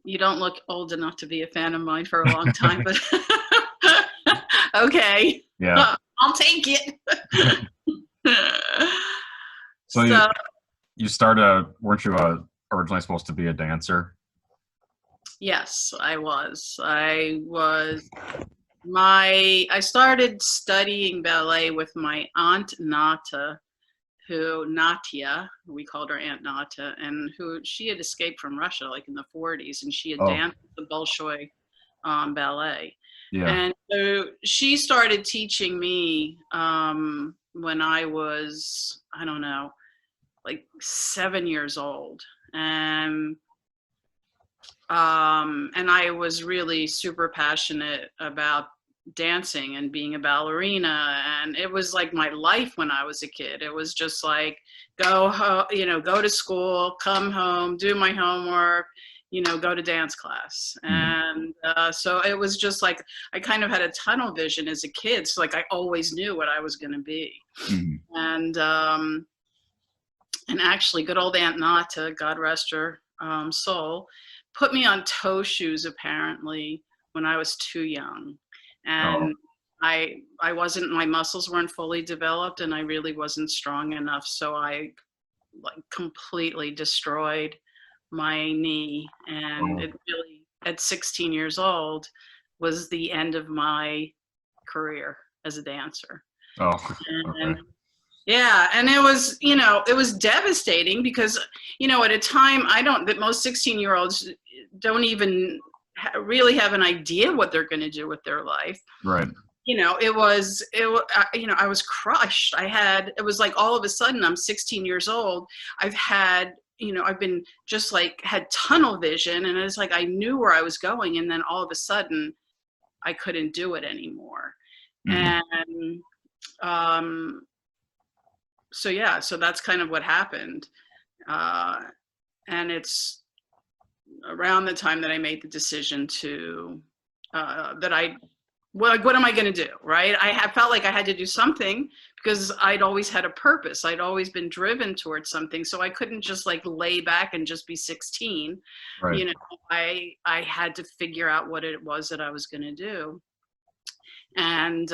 You don't look old enough to be a fan of mine for a long time, but okay. Yeah. I'll take it. So So you started, weren't you originally supposed to be a dancer? yes, I started studying ballet with my aunt Natia, we called her Aunt Nata, and who she had escaped from Russia like in the 40s, and she had Oh, danced the Bolshoi ballet. yeah. And so she started teaching me when I was, I don't know, like 7 years old. And I was really super passionate about dancing and being a ballerina, and it was like my life when I was a kid. It was just like go to school, come home, do my homework, go to dance class. Mhm. And so it was just like I kind of had a tunnel vision as a kid, so like I always knew what I was going to be. Mhm. And actually, good old Aunt Nata, God rest her soul, put me on toe shoes apparently when I was too young, Oh, and I wasn't, my muscles weren't fully developed, and I really wasn't strong enough, so I like completely destroyed my knee, and oh, it really at 16 years old was the end of my career as a dancer. oh, And okay. yeah, and it was devastating because, at a time that most 16-year-olds don't even really have an idea what they're going to do with their life. Right. I was crushed. It was like all of a sudden I'm 16 years old. I've been just like had tunnel vision, and it's like I knew where I was going, and then all of a sudden I couldn't do it anymore. Mhm. And um, so that's kind of what happened. Uh, and it's around the time that I made the decision to, what am I going to do? Right. Felt like I had to do something because I'd always had a purpose. I'd always been driven towards something. So I couldn't just like lay back and just be 16. Right. You know, I had to figure out what it was that I was going to do. And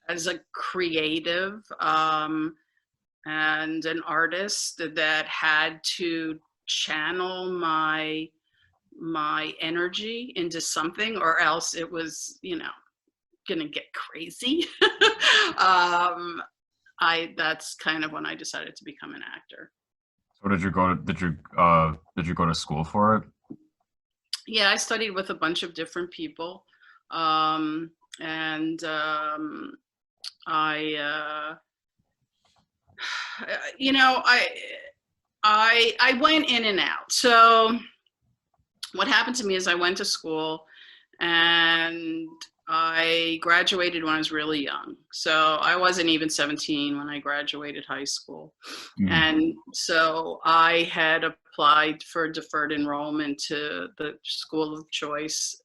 as a creative, and an artist that had to channel my energy into something, or else it was gonna get crazy. um that's kind of when I decided to become an actor. So did you go to school for it? Yeah, I studied with a bunch of different people. And I you know I went in and out. So what happened to me is I went to school, and I graduated when I was really young. So I wasn't even 17 when I graduated high school. Mhm. And so I had applied for deferred enrollment to the school of choice,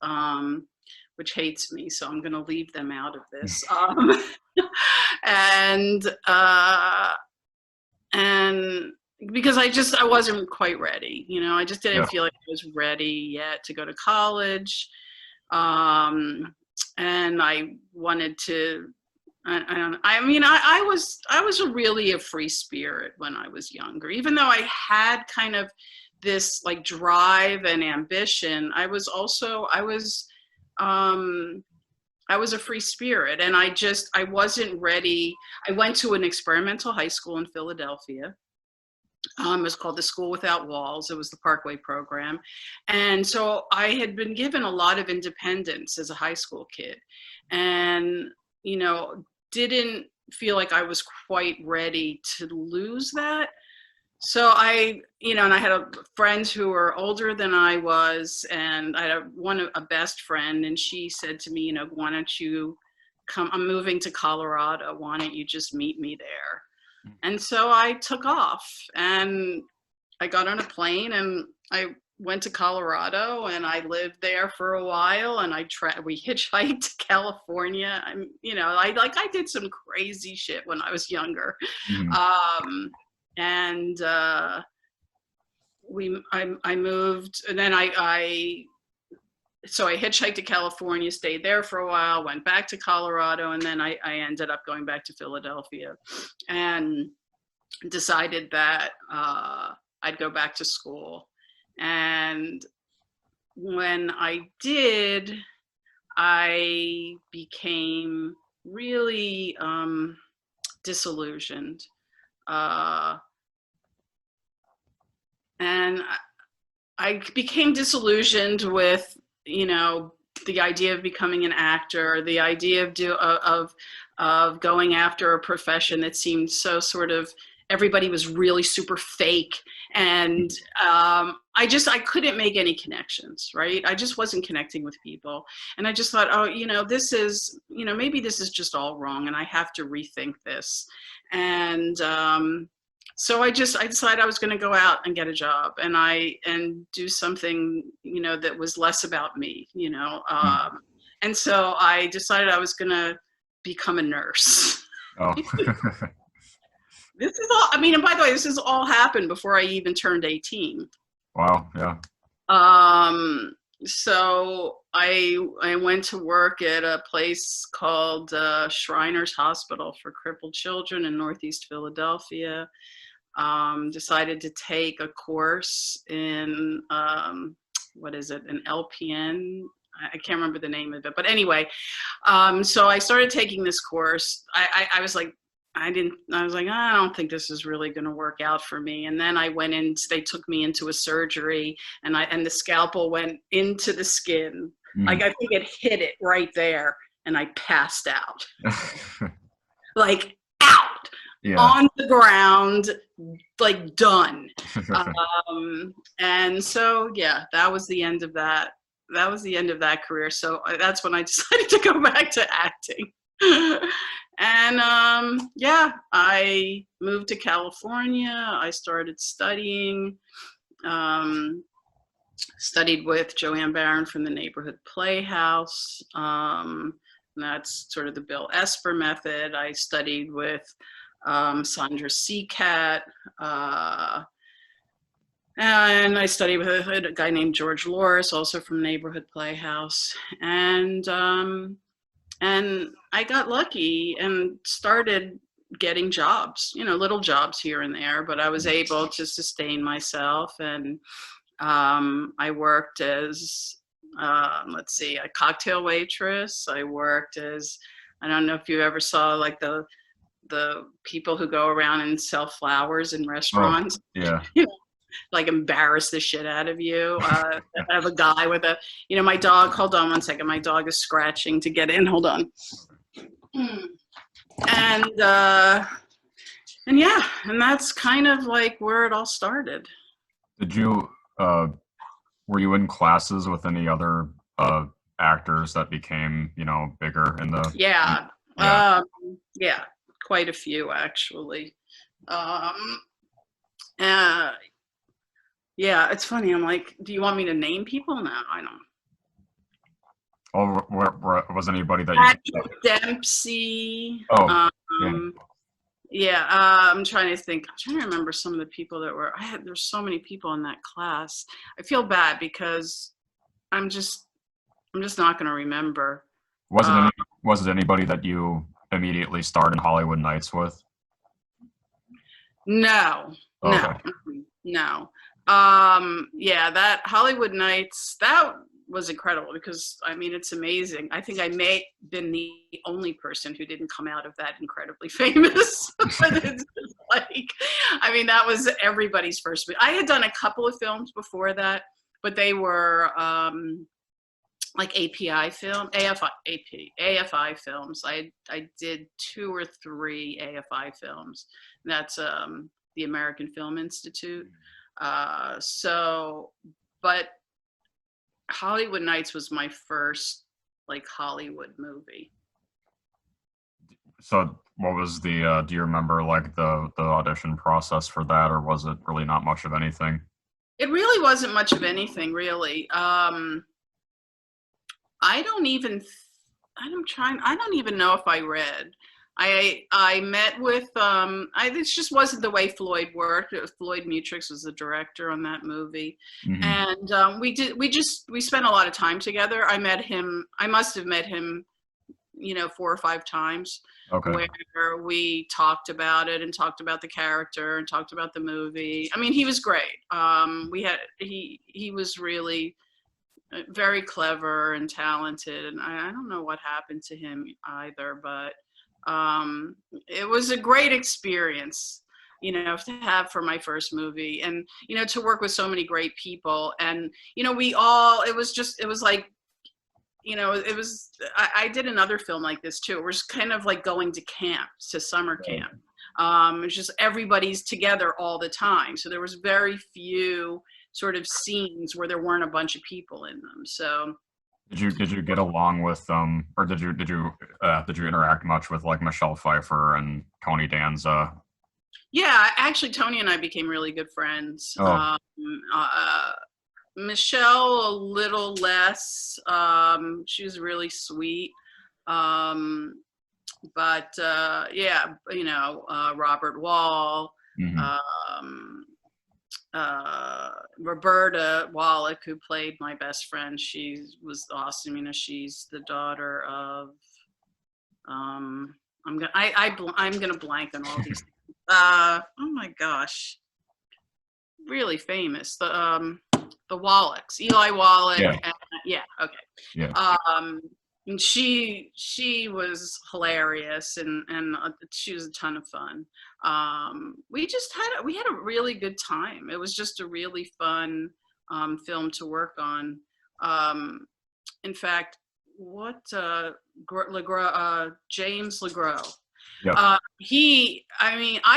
which hates me. So I'm going to leave them out of this. And, and because I wasn't quite ready, I just didn't Yeah. feel like I was ready yet to go to college. And I wanted to, I don't, I mean, I was really a free spirit when I was younger, even though I had kind of this like drive and ambition. I was a free spirit, and I wasn't ready. I went to an experimental high school in Philadelphia. It was called the School Without Walls. It was the Parkway program. And so I had been given a lot of independence as a high school kid, and, didn't feel like I was quite ready to lose that. So and I had friends who were older than I was, and I had a best friend, and she said to me, why don't you come? I'm moving to Colorado. Why don't you just meet me there? And so I took off, and I got on a plane, and I went to Colorado, and I lived there for a while, and we hitchhiked to California. I did some crazy shit when I was younger. Mhm. Um, and I moved, and then so I hitchhiked to California, stayed there for a while, went back to Colorado, and then I ended up going back to Philadelphia, and decided that I'd go back to school. And when I did, I became really disillusioned. And I became disillusioned with, the idea of becoming an actor, the idea of going after a profession that seemed so sort of, everybody was really super fake. And I couldn't make any connections, right? I just wasn't connecting with people. And I just thought, this is, maybe this is just all wrong and I have to rethink this. And so I decided I was going to go out and get a job and do something, that was less about me, and so I decided I was going to become a nurse. Oh. This is all, and by the way, this has all happened before I even turned 18. Wow. Yeah. So I went to work at a place called Shriners Hospital for Crippled Children in Northeast Philadelphia. Decided to take a course in, what is it, an LPN? I can't remember the name of it, but anyway, so I started taking this course. I was like, I don't think this is really going to work out for me. And then I went in, they took me into a surgery and the scalpel went into the skin. Like I think it hit it right there and I passed out. Like out. Yeah. On the ground, like done. And so, yeah, that was the end of that. That was the end of that career. So that's when I decided to go back to acting. And yeah, I moved to California. I started studying, studied with Joanne Barron from the Neighborhood Playhouse. And that's sort of the Bill Esper method. I studied with Sandra Seacat, and I studied with a guy named George Loris, also from Neighborhood Playhouse. And I got lucky and started getting jobs, little jobs here and there, but I was able to sustain myself. And I worked as, a cocktail waitress. I worked as, I don't know if you ever saw like the people who go around and sell flowers in restaurants. Oh, yeah. Like embarrass the shit out of you. I have a guy with my dog, hold on one second. My dog is scratching to get in. Hold on. And yeah, and that's kind of like where it all started. Did you, were you in classes with any other actors that became, bigger in the? Yeah. Yeah, quite a few actually. Yeah, it's funny. I'm like, do you want me to name people? No, I don't. Oh, was anybody that Patrick Dempsey? Oh, yeah. I'm trying to think. I'm trying to remember some of the people that were. There's so many people in that class. I feel bad because I'm just not going to remember. Was it anybody that you immediately starred in Hollywood Nights with? No. Oh, no. okay. No. Yeah, that Hollywood Nights, that was incredible because it's amazing. I think I may have been the only person who didn't come out of that incredibly famous. It's just like, that was everybody's first. I had done a couple of films before that, but they were like AFI films. I did 2 or 3 AFI films. And that's the American Film Institute. But Hollywood Nights was my first like Hollywood movie. So what was the, do you remember like the audition process for that, or was it really not much of anything? It really wasn't much of anything, really. I don't even know if I read. I met with this just wasn't the way Floyd worked. Floyd Mutrux was the director on that movie, Mm-hmm. and we spent a lot of time together. I met him. I must have met him, 4 or 5 times, Okay. where we talked about it and talked about the character and talked about the movie. I mean, he was great. He was really very clever and talented, and I don't know what happened to him either, but it was a great experience, to have for my first movie, and to work with so many great people, and it was like, I did another film like this too. We're just kind of like going to camp, to summer camp. It's just everybody's together all the time, so there was very few sort of scenes where there weren't a bunch of people in them. So Did you get along with or did you interact much with like Michelle Pfeiffer and Tony Danza? yeah, actually Tony and I became really good friends. Oh. Michelle a little less. She was really sweet. But yeah, Robert Wall, Mm-hmm. Roberta Wallach, who played my best friend, she was awesome. She's the daughter of I'm gonna blank on all these. Oh my gosh, really famous. The Wallachs, Eli Wallach. Yeah. Yeah. Okay. Yeah. And she was hilarious, and she was a ton of fun. We had a really good time. It was just a really fun film to work on. In fact, James LeGros. Yep. I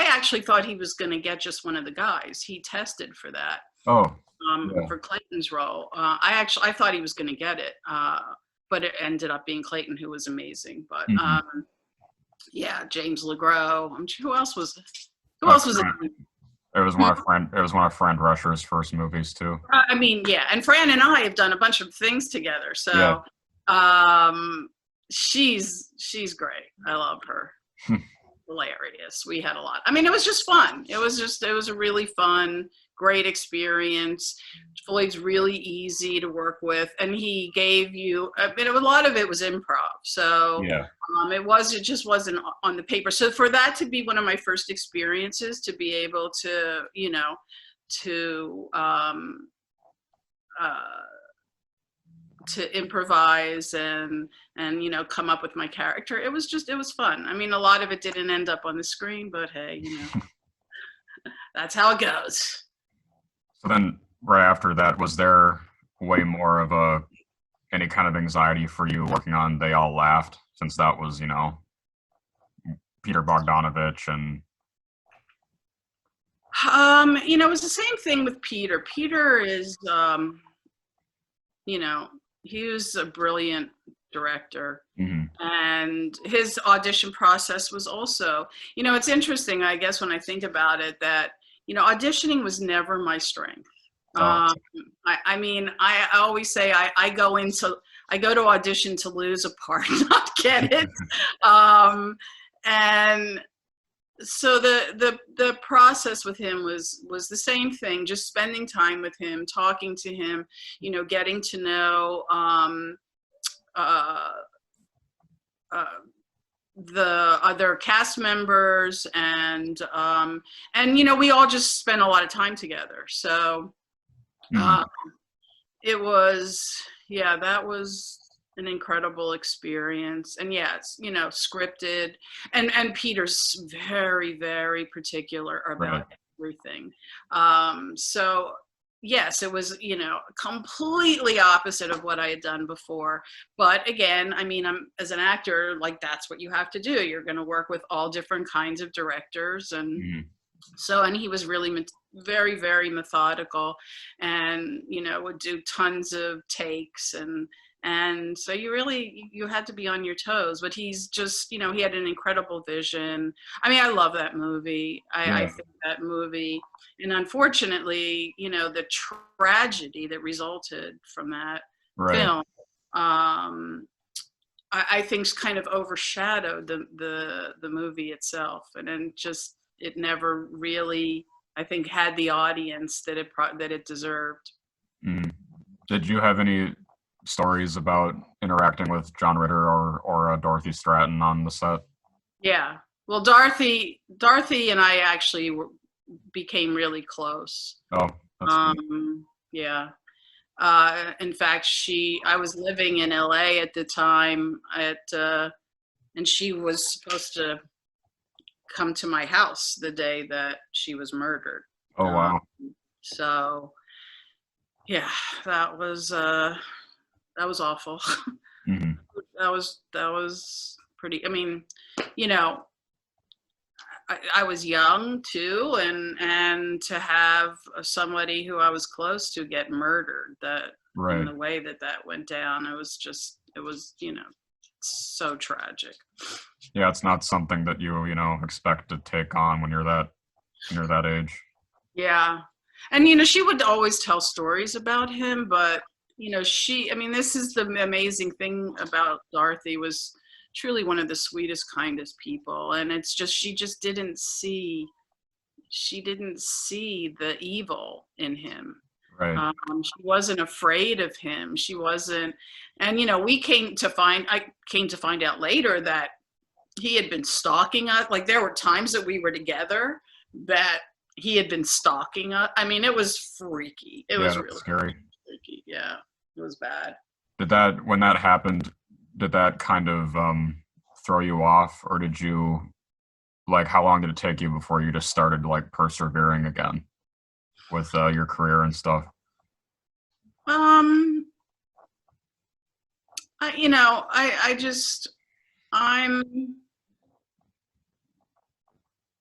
actually thought he was going to get just one of the guys. He tested for that. Oh. For Clayton's role. I thought he was going to get it, but it ended up being Clayton, who was amazing. But yeah, James LeGros. I'm sure who else was it? It was one of Fran Drescher's first movies too. Yeah, and Fran and I have done a bunch of things together. So she's great. I love her. Hilarious. We had a lot. It was just fun. It was a really fun, great experience. Floyd's really easy to work with, and he gave you, a lot of it was improv. So it just wasn't on the paper. So for that to be one of my first experiences, to be able to, to improvise and come up with my character, it was fun. A lot of it didn't end up on the screen, but hey, that's how it goes. So then right after that, was there way more of any kind of anxiety for you working on They All Laughed, since that was, Peter Bogdanovich and it was the same thing with Peter. Peter is he was a brilliant director. Mm-hmm. And his audition process was also, it's interesting, I guess, when I think about it, that auditioning was never my strength. I always say I go to audition to lose a part, not get it. And so the process with him was the same thing, just spending time with him, talking to him, getting to know the other cast members, and we all just spent a lot of time together. So it was, that was an incredible experience. And it's scripted, and Peter's very, very particular about everything. So yes, it was, completely opposite of what I had done before. But again, I'm, as an actor, like, that's what you have to do. You're going to work with all different kinds of directors. And so, and he was really very, very methodical, and, would do tons of takes. And so you had to be on your toes, but he's just, he had an incredible vision. I love that movie. I think that movie, and unfortunately, the tragedy that resulted from that film, I think kind of overshadowed the movie itself, and then just it never really, I think, had the audience that it deserved. Mm. Did you have any stories about interacting with John Ritter or Dorothy Stratton on the set? Yeah. Well, Dorothy and I actually became really close. Oh, that's good. Yeah. In fact, I was living in LA at the time and she was supposed to come to my house the day that she was murdered. Oh, wow. So yeah, that was awful. Hmm. that was pretty, I mean, you know, I was young too, and to have somebody who I was close to get murdered, that in Right. the way that went down, it was, you know, so tragic. Yeah, it's not something that you know, expect to take on when you're that age. Yeah. And, you know, she would always tell stories about him, but, you know, I mean, this is the amazing thing about Dorothy, was truly one of the sweetest, kindest people. And it's just, she didn't see the evil in him. Right. She wasn't afraid of him. She wasn't, and, you know, I came to find out later that he had been stalking us. Like, there were times that we were together that he had been stalking us. I mean, it was freaky. It Yeah, was that's really scary. freaky. Yeah, it was bad. When that happened, did that kind of throw you off, or did you, like, how long did it take you before you just started like persevering again with your career and stuff? Um, you know, I'm,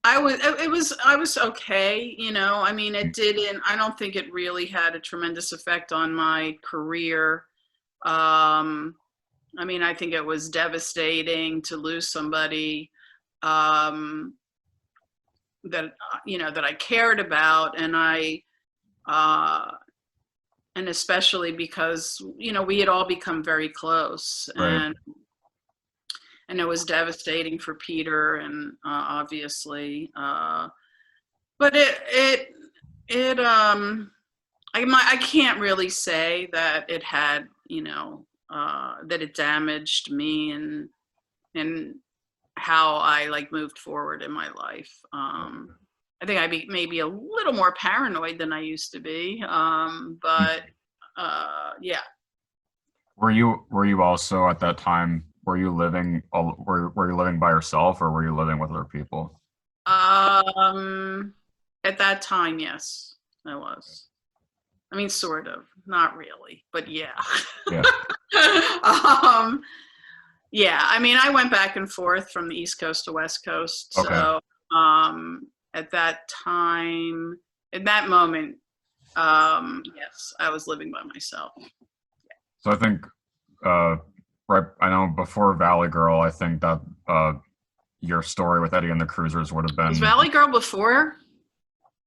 I was okay, you know. I mean, I don't think it really had a tremendous effect on my career. Um, I mean, I think it was devastating to lose somebody um, that, you know, that I cared about, uh, and especially because, you know, we had all become very close, Right. and it was devastating for Peter, and obviously, but I can't really say that it had, you know, that it damaged me and how I like moved forward in my life. I think I'd be maybe a little more paranoid than I used to be. But yeah. Were you also at that time, were you living by yourself, or were you living with other people? Um, at that time, yes, I was. I mean, sort of, not really, but yeah. Yeah. um, yeah, I mean, I went back and forth from the East Coast to West Coast. Okay. So at that time, in that moment, yes, I was living by myself. So I think right, I know before Valley Girl, I think that your story with Eddie and the Cruisers would have Was been. Valley Girl before?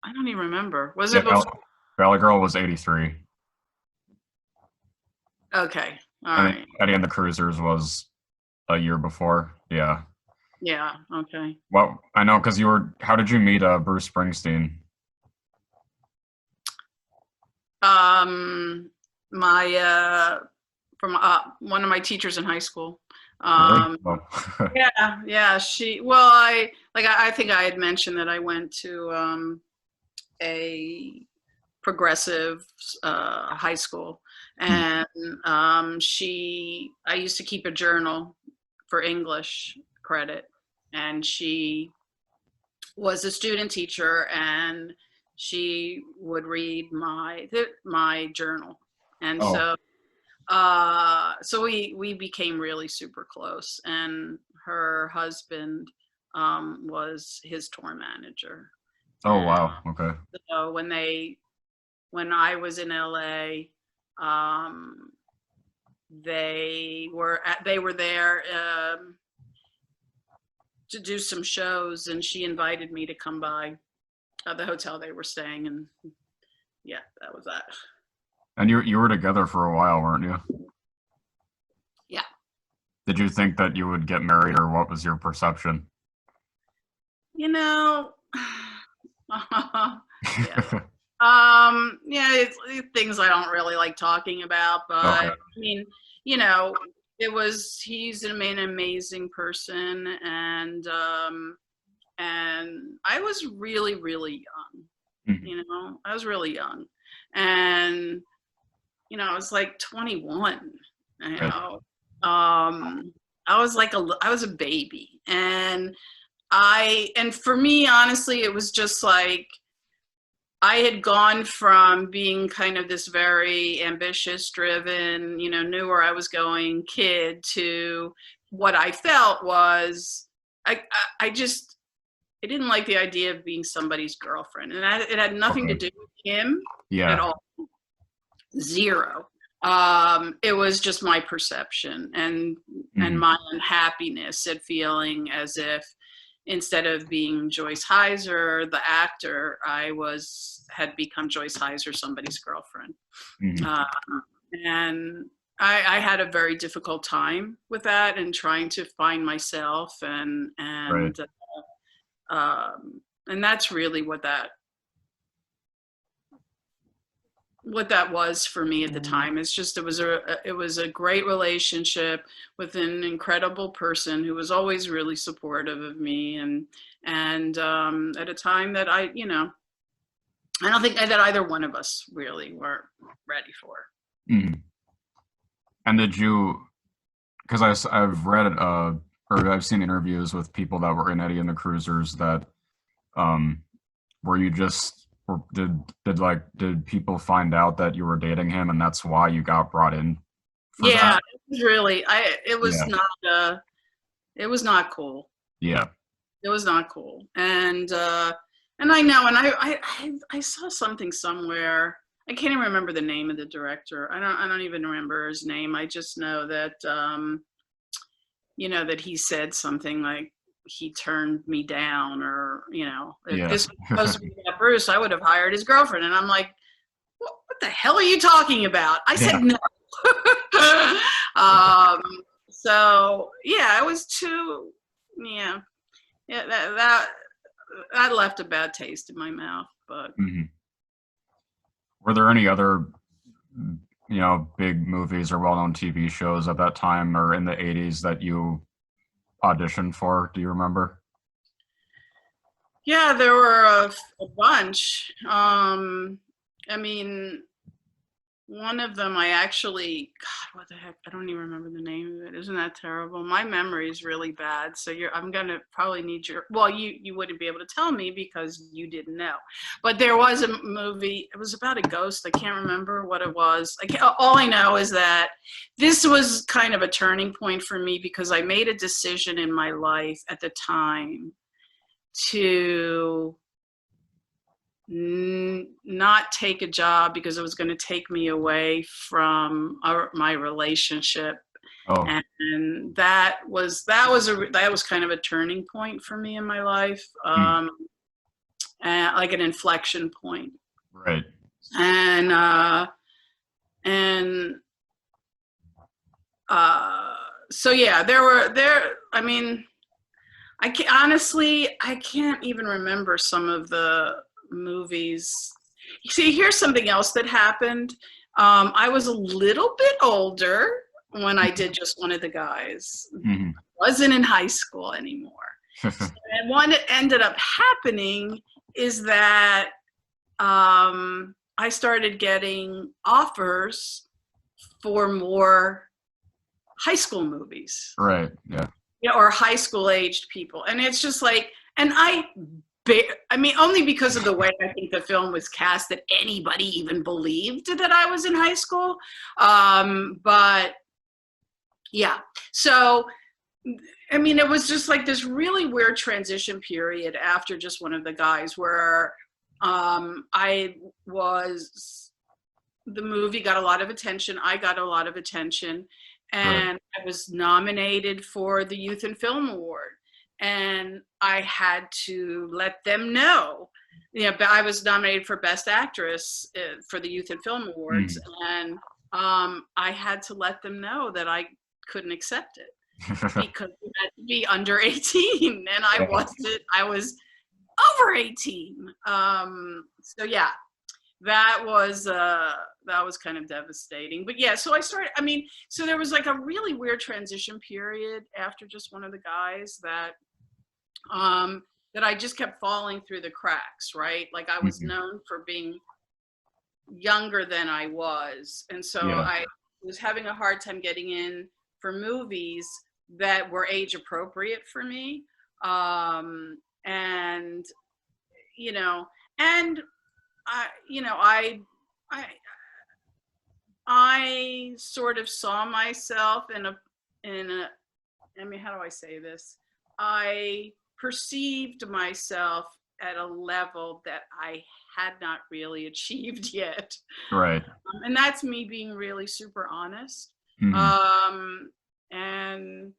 I don't even remember. Was Yeah, it before? Valley Girl was 83. Okay, all And right. Eddie and the Cruisers was a year before. Yeah. Yeah, okay. Well, I know, because how did you meet Bruce Springsteen? My from one of my teachers in high school. Really? Um, Oh. yeah. I think I had mentioned that I went to a progressive high school, Hmm. and I used to keep a journal for English credit, and she was a student teacher, and she would read my journal, and Oh, so we became really super close, and her husband was his tour manager. oh, And wow. Okay. so when I was in LA, um, they were there to do some shows, and she invited me to come by the hotel they were staying, and yeah, that was that. And you were together for a while, weren't you? Yeah. Did you think that you would get married, or what was your perception? You know, yeah. Yeah, it's things I don't really like talking about, but Okay. I mean, he's an amazing person, and I was really, really young. Mhm. I was really young, and I was like 21. You Right. know, I was I was a baby, and for me, honestly, it was just like I had gone from being kind of this very ambitious, driven, knew where I was going kid to what I felt was I just I didn't like the idea of being somebody's girlfriend, and it had nothing to Okay. do with him at Yeah. all. Zero. It was just my perception and Mhm. my unhappiness at feeling as if instead of being Joyce Hyser, the actor, had become Joyce Hyser, somebody's girlfriend. Mhm. Uh, and I had a very difficult time with that and trying to find myself Right. and that's really what that was for me at the time. It's just it was a great relationship with an incredible person who was always really supportive of me and at a time that I don't think that either one of us really were ready for. Mhm. And did you? Because I've read or I've seen interviews with people that were in Eddie and the Cruisers that um were you just or did people find out that you were dating him and that's why you got brought in for Yeah, that? it was really Yeah. it was not cool. Yeah. It was not cool. And I know, and I saw something somewhere. I can't even remember the name of the director. I don't even remember his name. I just know that that he said something like he turned me down, or if Yeah. this was supposed to be about Bruce, I would have hired his girlfriend. And I'm like, what the hell are you talking about? I Yeah. said no. um, so yeah, it was too yeah. Yeah, that left a bad taste in my mouth. But Mhm. Were there any other big movies or well-known TV shows at that time or in the 80s that you auditioned for? Do you remember? yeah, there were a bunch. I mean, one of them I actually, God, what the heck? I don't even remember the name of it. Isn't that terrible? My memory is really bad. So I'm gonna probably need well, you wouldn't be able to tell me because you didn't know. But there was a movie. It was about a ghost. I can't remember what it was. All I know is that this was kind of a turning point for me because I made a decision in my life at the time to not take a job because it was going to take me away from my relationship, Oh. and that was kind of a turning point for me in my life, Mm. like an inflection point. Right. And so yeah, there I mean, I can't even remember some of the movies. See, here's something else that happened. I was a little bit older when I did Just One of the Guys. Mhm. Wasn't in high school anymore. And what ended up happening is that I started getting offers for more high school movies. Right. Yeah. Or high school aged people. And it's just like, and I mean, only because of the way I think the film was cast that anybody even believed that I was in high school. But yeah, so, I mean, it was just like this really weird transition period after Just One of the Guys where the movie got a lot of attention. I got a lot of attention. Right. And I was nominated for the Youth and Film Award. And I had to let them know. I was nominated for Best Actress for the Youth and Film Awards. Mhm. And I had to let them know that I couldn't accept it. because you had to be under 18, and I Yeah. wasn't. I was over 18. So yeah, that was kind of devastating. But yeah, so I started. I mean, so there was like a really weird transition period after just one of the guys that I just kept falling through the cracks, right? Like I was Mhm. known for being younger than I was. And so Yeah. I was having a hard time getting in for movies that were age appropriate for me. And, you know, and I, I sort of saw myself I mean, how do I say this? I perceived myself at a level that I had not really achieved yet. Right. And that's me being really super honest. Mhm. And,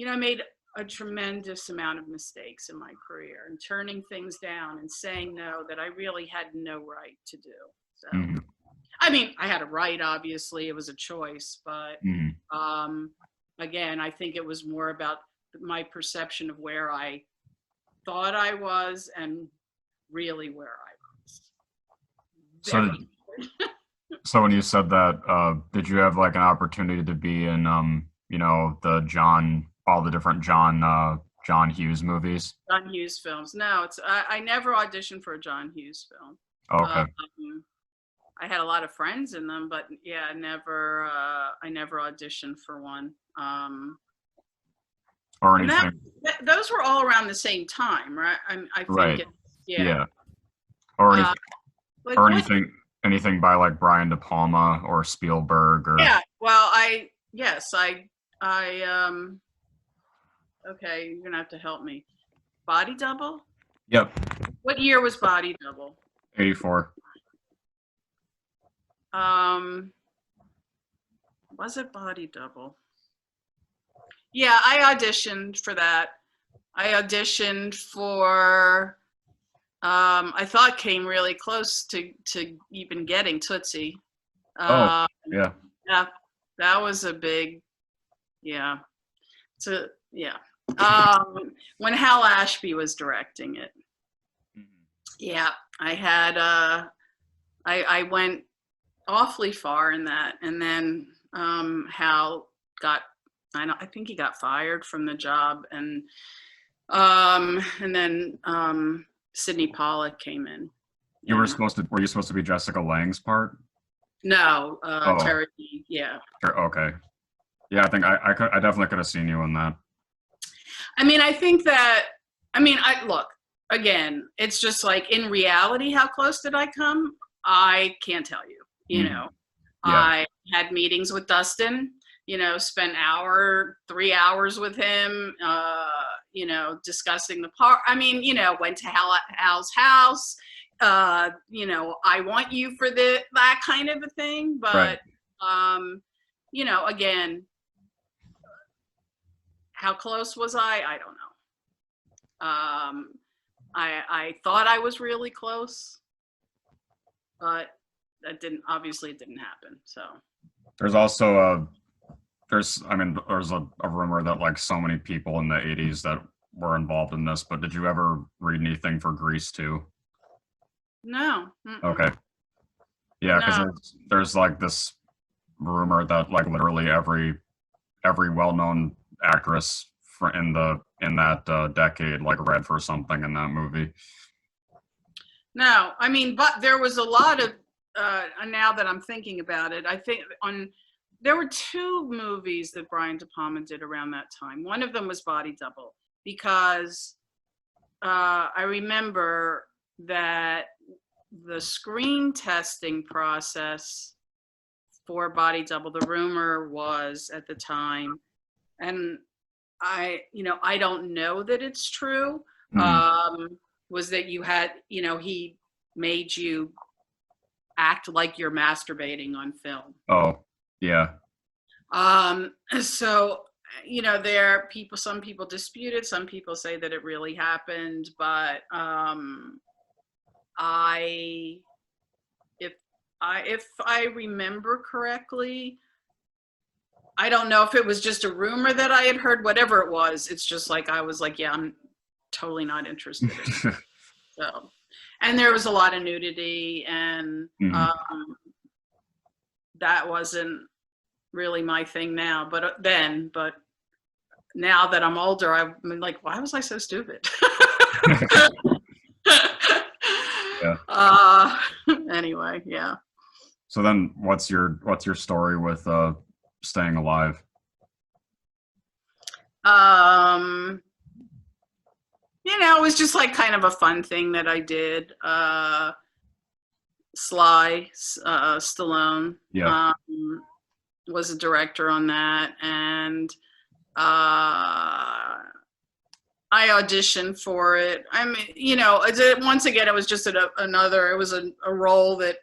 I made a tremendous amount of mistakes in my career and turning things down and saying no that I really had no right to do. So, Mhm. I mean, I had a right, obviously, it was a choice, but Mhm. again, I think it was more about my perception of where I thought I was and really where I was. So, Very. so when you said that, did you have like an opportunity to be in, all the different John Hughes movies? John Hughes films. No, I never auditioned for a John Hughes film. Okay. Um, I had a lot of friends in them, but yeah, I never auditioned for one. Or And anything. those were all around the same time, right? I think Right. it, yeah. Yeah. Or Uh, anything. like Or what? anything by like Brian De Palma or Spielberg or. Yeah. Well, yes, okay, you're gonna have to help me. Body Double? Yep. What year was Body Double? 84. Was it Body Double? Yeah, I auditioned for that. I auditioned for I thought came really close to even getting Tootsie. Oh, Uh, yeah. yeah, that was a big, yeah. Yeah. When Hal Ashby was directing it. Mhm. Yeah, I had I went awfully far in that, and then Hal got I think he got fired from the job, and then Sidney Pollack came in. And Were you supposed to be Jessica Lange's part? no, Oh, Terry, yeah. sure. Okay. Yeah, I think I definitely could have seen you in that. I mean, I think that, I look, again, it's just like in reality, how close did I come? I can't tell you, Mhm. Yeah. I had meetings with Dustin, spent 3 hours with him, discussing the part. I mean, went to Hal's house, I want you for that kind of a thing. Right. But, again, how close was I? I don't know. I thought I was really close, but obviously it didn't happen. So There's also there's a rumor that like so many people in the 80s that were involved in this, but did you ever read anything for Grease too? no, Okay. Yeah, because no, there's like this rumor that like literally every well-known actress in that decade like read for something in that movie. no. But there was a lot of, now that I'm thinking about it, I think there were two movies that Brian De Palma did around that time. One of them was Body Double, because I remember that the screen testing process for Body Double, the rumor was at the time, and I don't know that it's true, Mhm. was that he made you act like you're masturbating on film. Oh, yeah. So, some people dispute it, some people say that it really happened, but I, if I remember correctly, I don't know if it was just a rumor that I had heard, whatever it was. It's just like, I was like, yeah, I'm totally not interested in it. So, and there was a lot of nudity, and that wasn't really my thing now, but now that I'm older, I'm like, why was I so stupid? Yeah. Anyway, yeah. So then what's your story with staying alive? You know, it was just like kind of a fun thing that I did. Stallone, Yeah. was a director on that, and I auditioned for it. I mean, you know, once again, it was just it was a role that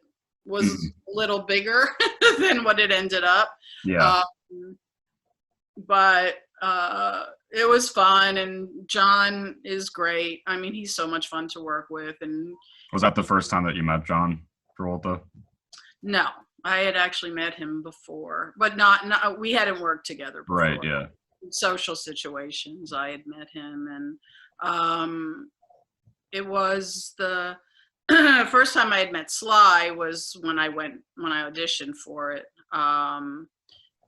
was a little bigger than what it ended up. Yeah. But it was fun, and John is great. I mean, he's so much fun to work with. And was that the first time that you met John Travolta? No, I had actually met him before, but not we hadn't worked together before. Right, yeah. In social situations, I had met him, and it was the first time I had met Sly was when I auditioned for it.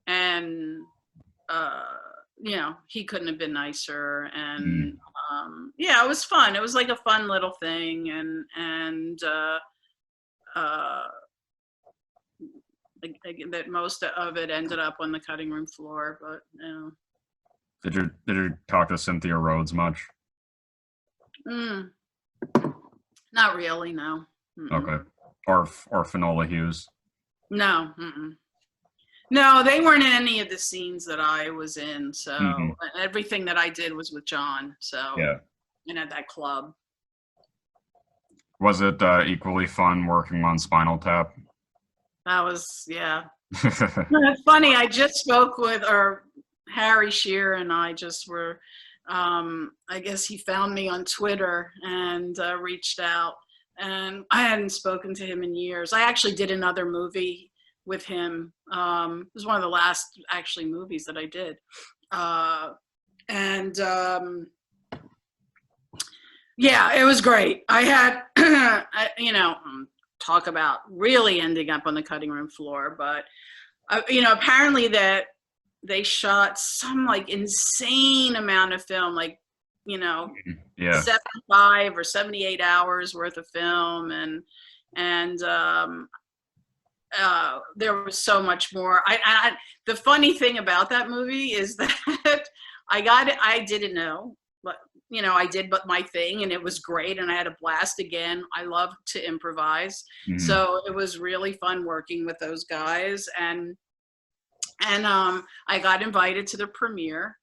And you know, he couldn't have been nicer, and yeah, it was fun. It was like a fun little thing, and that most of it ended up on the cutting room floor. But you know. Did you talk to Cynthia Rhodes much? Not really, no. Okay. Or Finola Hughes? No. No, they weren't in any of the scenes that I was in. So everything that I did was with John. So yeah. And at that club. Was it equally fun working on Spinal Tap? That was, yeah. It's funny, I just spoke with Harry Shearer, and I just were, I guess he found me on Twitter and reached out, and I hadn't spoken to him in years. I actually did another movie with him. It was one of the last actually movies that I did. Yeah, it was great. I had, you know, talk about really ending up on the cutting room floor, but, you know, apparently that they shot some like insane amount of film, like, you know, 75 or 78 hours worth of film. And there was so much more. The funny thing about that movie is that I didn't know, but you know, I did but my thing, and it was great, and I had a blast again. I love to improvise. So it was really fun working with those guys, and I got invited to the premiere,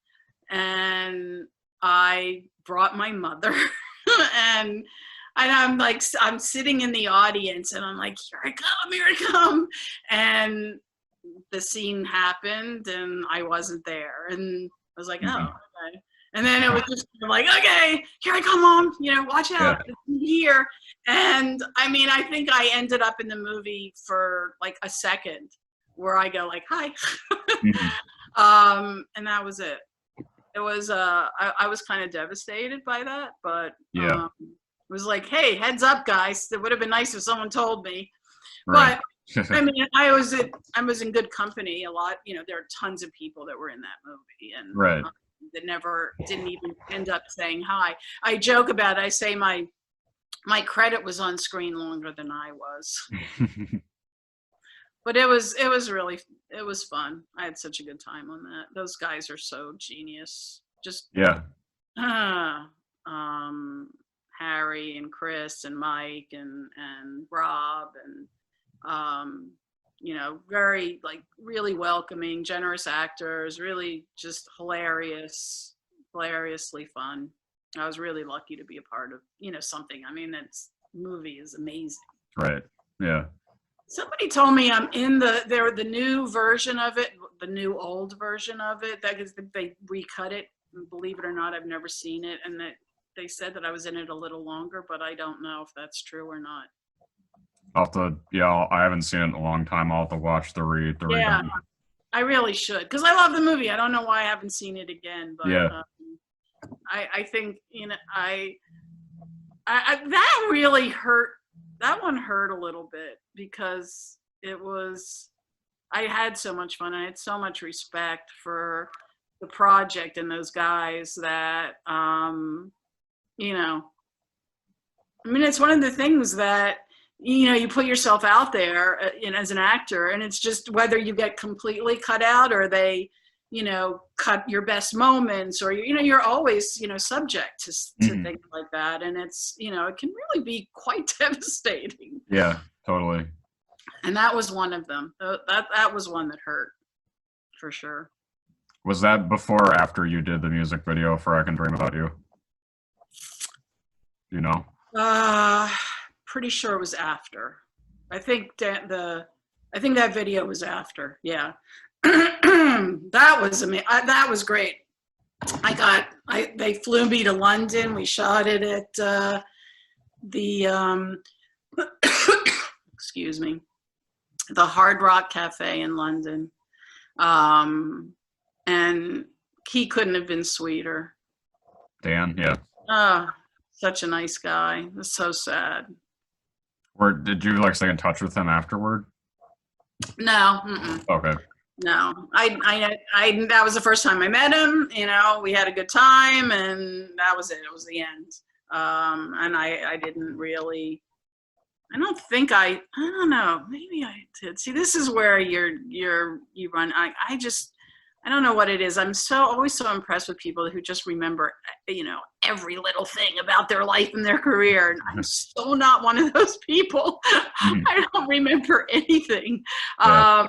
and I brought my mother, and I'm sitting in the audience, and I'm like, here I come. And the scene happened, and I wasn't there. And I was like, oh, okay. And then it was just like, okay, here I come, Mom, you know, watch out, here. And I mean, I think I ended up in the movie for like a second where I go like, hi. And that was it. It was, I was kind of devastated by that, but it was like, hey, heads up, guys. It would have been nice if someone told me. Right. But I mean, I was in good company a lot. You know, there are tons of people that were in that movie, and that didn't even end up saying hi. I joke about it. I say my credit was on screen longer than I was. But it was fun. I had such a good time on that. Those guys are so genius. Just Harry and Chris and Mike and Rob and you know, very like really welcoming, generous actors, really just hilariously fun. I was really lucky to be a part of, you know, something. I mean, that movie is amazing. Right. Yeah. Somebody told me I'm in the new version of it, the new old version of it. That is, they recut it. Believe it or not, I've never seen it, and that they said that I was in it a little longer, but I don't know if that's true or not. I haven't seen it in a long time. I'll have to watch the redone. I really should, because I love the movie. I don't know why I haven't seen it again, but Yeah. I think, that really hurt. That one hurt a little bit because I had so much fun. I had so much respect for the project and those guys that, it's one of the things that, you put yourself out there as an actor, and it's just whether you get completely cut out or they, cut your best moments, or, you're always, subject to things like that. And it's, it can really be quite devastating. Yeah, totally. And that was one of them. That was one that hurt, for sure. Was that before or after you did the music video for I Can Dream About You? You know? Pretty sure it was after. I think that video was after. Yeah. That was amazing. That was great. They flew me to London. We shot it at the excuse me, the Hard Rock Cafe in London. And he couldn't have been sweeter. Dan, yeah. Such a nice guy. It's so sad. Did you stay in touch with him afterward? No. Okay. No, I that was the first time I met him. We had a good time, and that was it. It was the end. And I didn't really. I don't think I don't know. Maybe I did. See, this is where you run. I don't know what it is. I'm always so impressed with people who just remember, every little thing about their life and their career. And I'm so not one of those people. I don't remember anything. Yeah.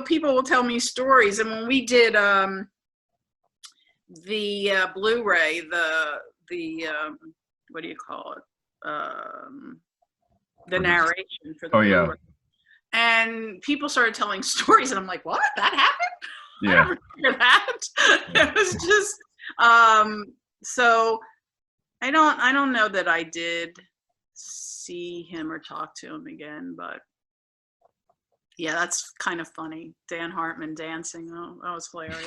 People will tell me stories. And when we did the Blu-ray, the what do you call it? The narration for the Blu-ray. Yeah. And people started telling stories, and I'm like, what? That happened? Yeah. I don't remember that. It was just, so I don't know that I did see him or talk to him again, but yeah, that's kind of funny. Dan Hartman dancing. Oh, that was hilarious.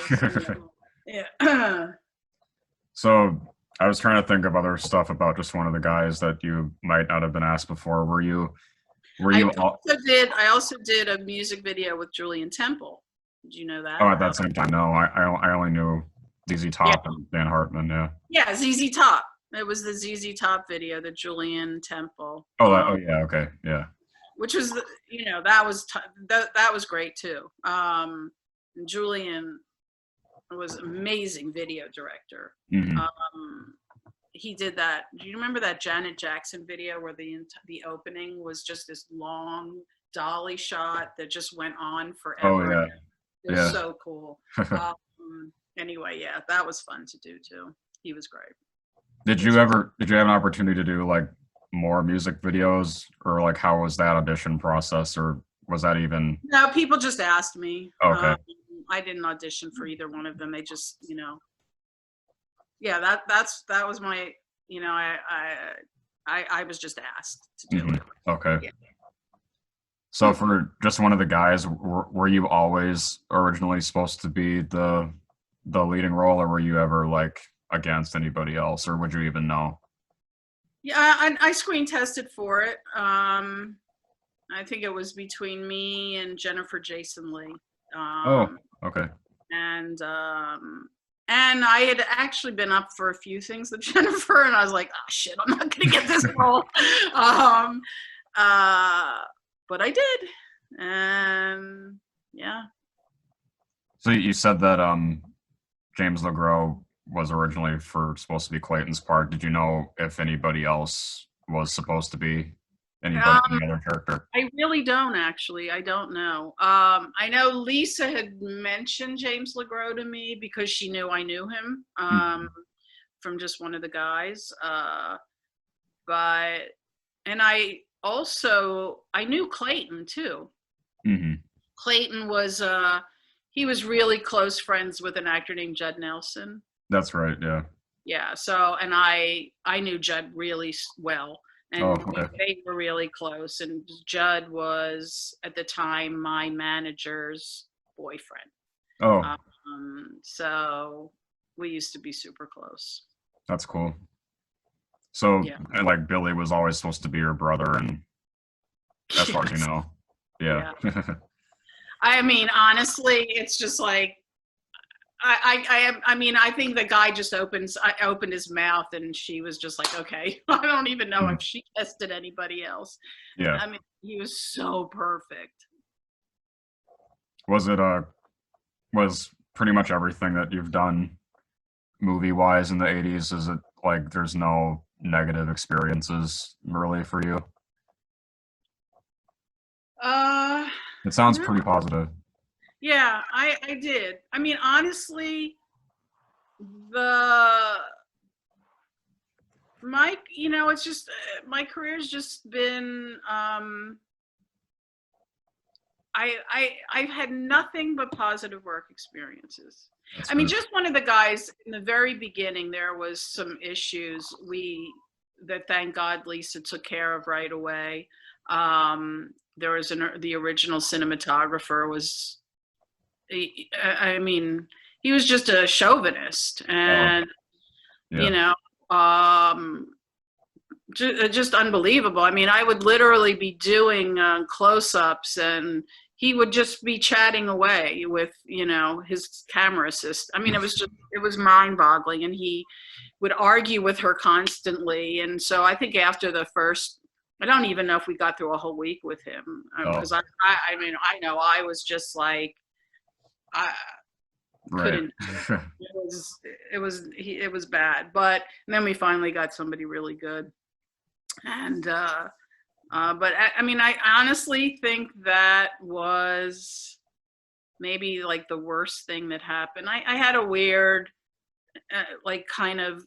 Yeah. So I was trying to think of other stuff about just one of the guys that you might not have been asked before. Were you I also did a music video with Julian Temple. Did you know that? Oh, at that same time, no. I only knew ZZ Top and Dan Hartman. Yeah. Yeah, ZZ Top. It was the ZZ Top video, the Julian Temple. Oh, yeah. Okay. Yeah. Which was, that was great too. Julian was amazing video director. He did that. Do you remember that Janet Jackson video where the opening was just this long dolly shot that just went on forever? Oh yeah. It was so cool. Anyway, yeah, that was fun to do too. He was great. Did you have an opportunity to do more music videos, or how was that audition process, or was that even? No, people just asked me. Okay. I didn't audition for either one of them. They just, yeah, that was my, I was just asked to do it. Okay. Yeah. So for just one of the guys, were you always originally supposed to be the leading role, or were you ever against anybody else, or would you even know? Yeah, I screen tested for it. I think it was between me and Jennifer Jason Leigh. Okay. And I had actually been up for a few things with Jennifer, and I was like, oh shit, I'm not gonna get this role. But I did, and yeah. So you said that James LeGros was originally supposed to be Clayton's part. Did you know if anybody else was supposed to be any other character? I really don't, actually. I don't know. I know Lisa had mentioned James LeGros to me because she knew I knew him from just one of the guys. And I knew Clayton too. Clayton was he was really close friends with an actor named Judd Nelson. That's right. Yeah. Yeah. So, and I knew Judd really well, and they were really close. And Judd was at the time my manager's boyfriend. Oh, So we used to be super close. that's cool. So, Yeah. like, Billy was always supposed to be your brother, and as far as you Yes. know, yeah. I mean, honestly, it's just like I mean, I think the guy just opened his mouth, and she was just like, okay. I don't even know Mm, if she tested anybody else. yeah. I mean, he was so perfect. Was it was pretty much everything that you've done movie wise in the 80s? Is it like there's no negative experiences really for you? Uh, It sounds no, pretty positive. yeah, I did. I mean, honestly, the it's just my career's just been I've had nothing but positive work experiences. That's I mean, good. just one of the guys in the very beginning, there was some issues that thank God Lisa took care of right away. There was the original cinematographer was, I mean, he was just a chauvinist, Oh, and you yeah. know, just unbelievable. I mean, I would literally be doing close-ups, and he would just be chatting away with, his camera assist. I mean, it was mind-boggling, and he would argue with her constantly. And so I think after the first, I don't even know if we got through a whole week with him, Oh, because I mean, I know I was just like, I right. couldn't. It was bad, but then we finally got somebody really good. And but I mean, I honestly think that was maybe like the worst thing that happened. I had a weird, like, kind of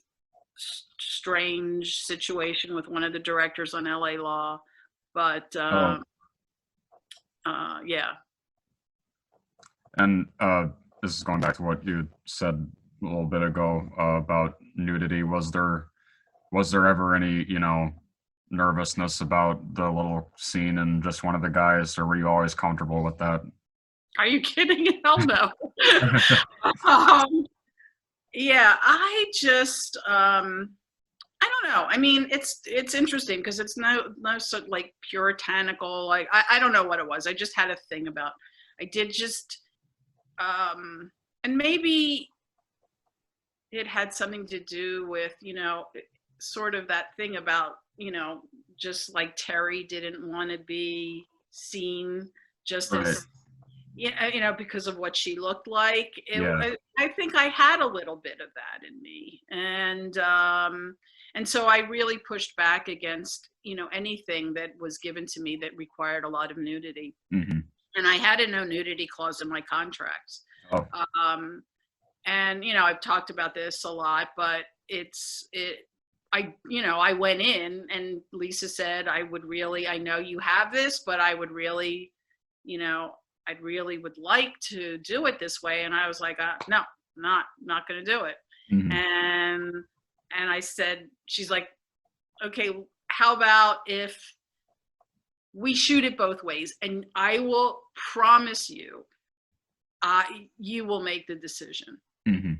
strange situation with one of the directors on LA Law, but Oh, yeah. and this is going back to what you said a little bit ago about nudity. Was there ever any, nervousness about the little scene and just one of the guys, or were you always comfortable with that? Are you kidding? Hell no. um, yeah, I just I don't know. I mean, it's interesting because it's no so like puritanical. Like I don't know what it was. I just had a thing about. I did just and maybe it had something to do with sort of that thing about just like Terry didn't want to be seen just Right. as because of what she looked like. Yeah. I think I had a little bit of that in me, and so I really pushed back against anything that was given to me that required a lot of nudity, Hmm. and I had a no nudity clause in my contracts. Oh, Um, and I've talked about this a lot, but I went in, and Lisa said, I know you have this, but I would really, I'd really would like to do it this way. And I was like, no, not going to do it. hmm. And I said, she's like, okay, how about if we shoot it both ways, and I will promise you, you will make the decision. Hmm.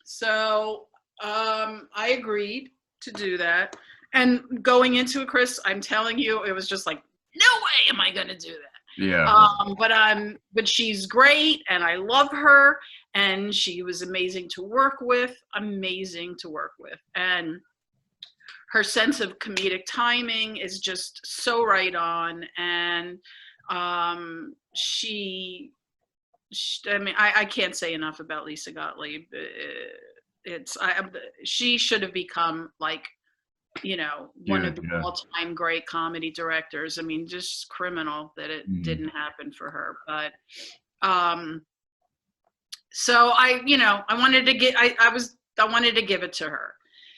So I agreed to do that. And going into it, Chris, I'm telling you, it was just like, no way am I going to do that. Yeah. But she's great, and I love her, and she was amazing to work with, and her sense of comedic timing is just so right on. And I mean, I can't say enough about Lisa Gottlieb. She should have become like, one of Huge. the Yeah. all-time great comedy directors. I mean, just criminal that it Hmm. didn't happen for her. But so I wanted to I wanted to give it to her.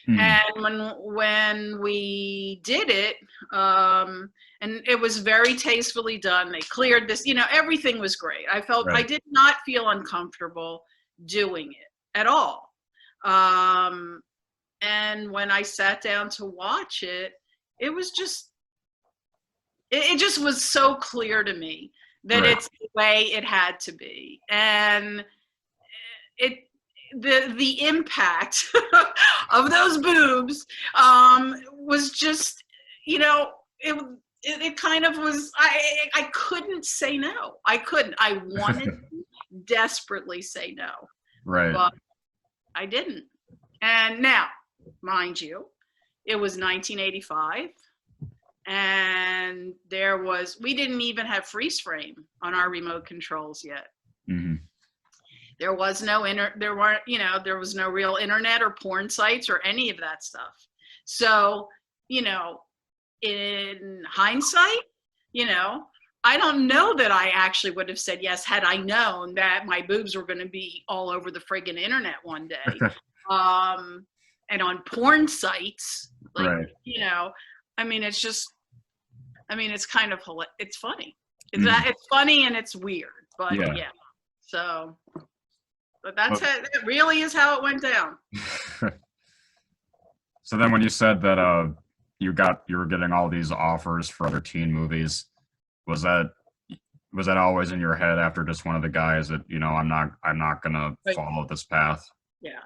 Hmm. And when we did it, and it was very tastefully done. They cleared this, everything was great. I Right. did not feel uncomfortable doing it at all. And when I sat down to watch it, it was just, it just was so clear to me that Right. it's the way it had to be. And the impact of those boobs was just, it kind of was, I couldn't say no. I couldn't. I wanted to desperately say no, Right. but I didn't. And now, mind you, it was 1985, and we didn't even have freeze frame on our remote controls yet. Mm-hmm. There was no there was no real internet or porn sites or any of that stuff. So, in hindsight, I don't know that I actually would have said yes had I known that my boobs were going to be all over the friggin' internet one day. And on porn sites, like, Right. it's just, it's kind of, it's funny. It's, Mhm. it's funny and it's weird, but yeah. So, but that really is how it went down. So then when you said that you were getting all these offers for other teen movies, was that always in your head after just one of the guys that, I'm not gonna follow this path? Yeah,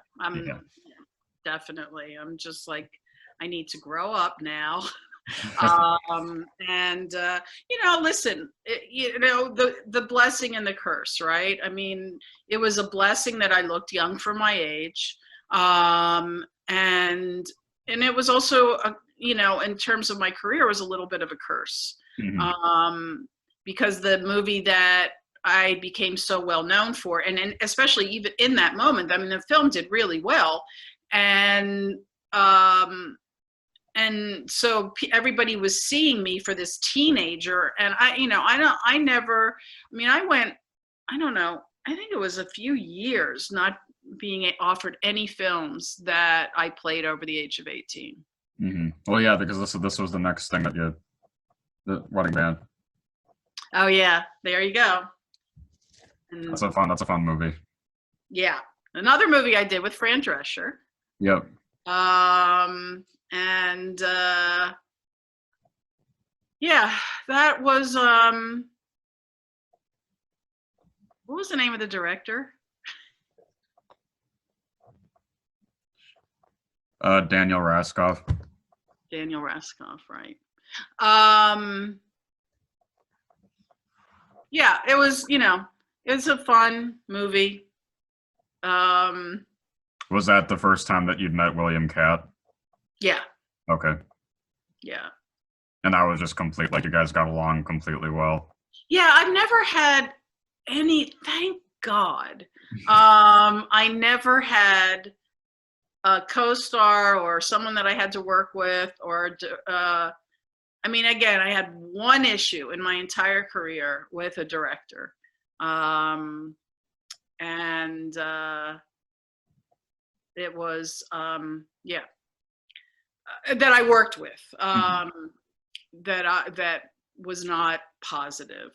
definitely. I'm just like, I need to grow up now. Listen, the blessing and the curse, right? It was a blessing that I looked young for my age. And it was also, in terms of my career, was a little bit of a curse. Mm-hmm. Because the movie that I became so well known for, and especially even in that moment, the film did really well. And so everybody was seeing me for this teenager, and I don't know, I think it was a few years not being offered any films that I played over the age of 18. Mm-hmm. Well, yeah, because this was the next thing that the Wedding Band. Oh yeah, there you go. And that's a fun movie. Yeah, another movie I did with Fran Drescher. Yep. And that was what was the name of the director? Daniel Raskoff. Daniel Raskoff, right. Yeah, it was, it's a fun movie. Was that the first time that you'd met William Katt? Yeah. Okay. Yeah. And that was just complete, like you guys got along completely well. Yeah, I've never had any, thank God. I never had a co-star or someone that I had to work with, or again, I had one issue in my entire career with a director. It was, that I worked with, that was not positive.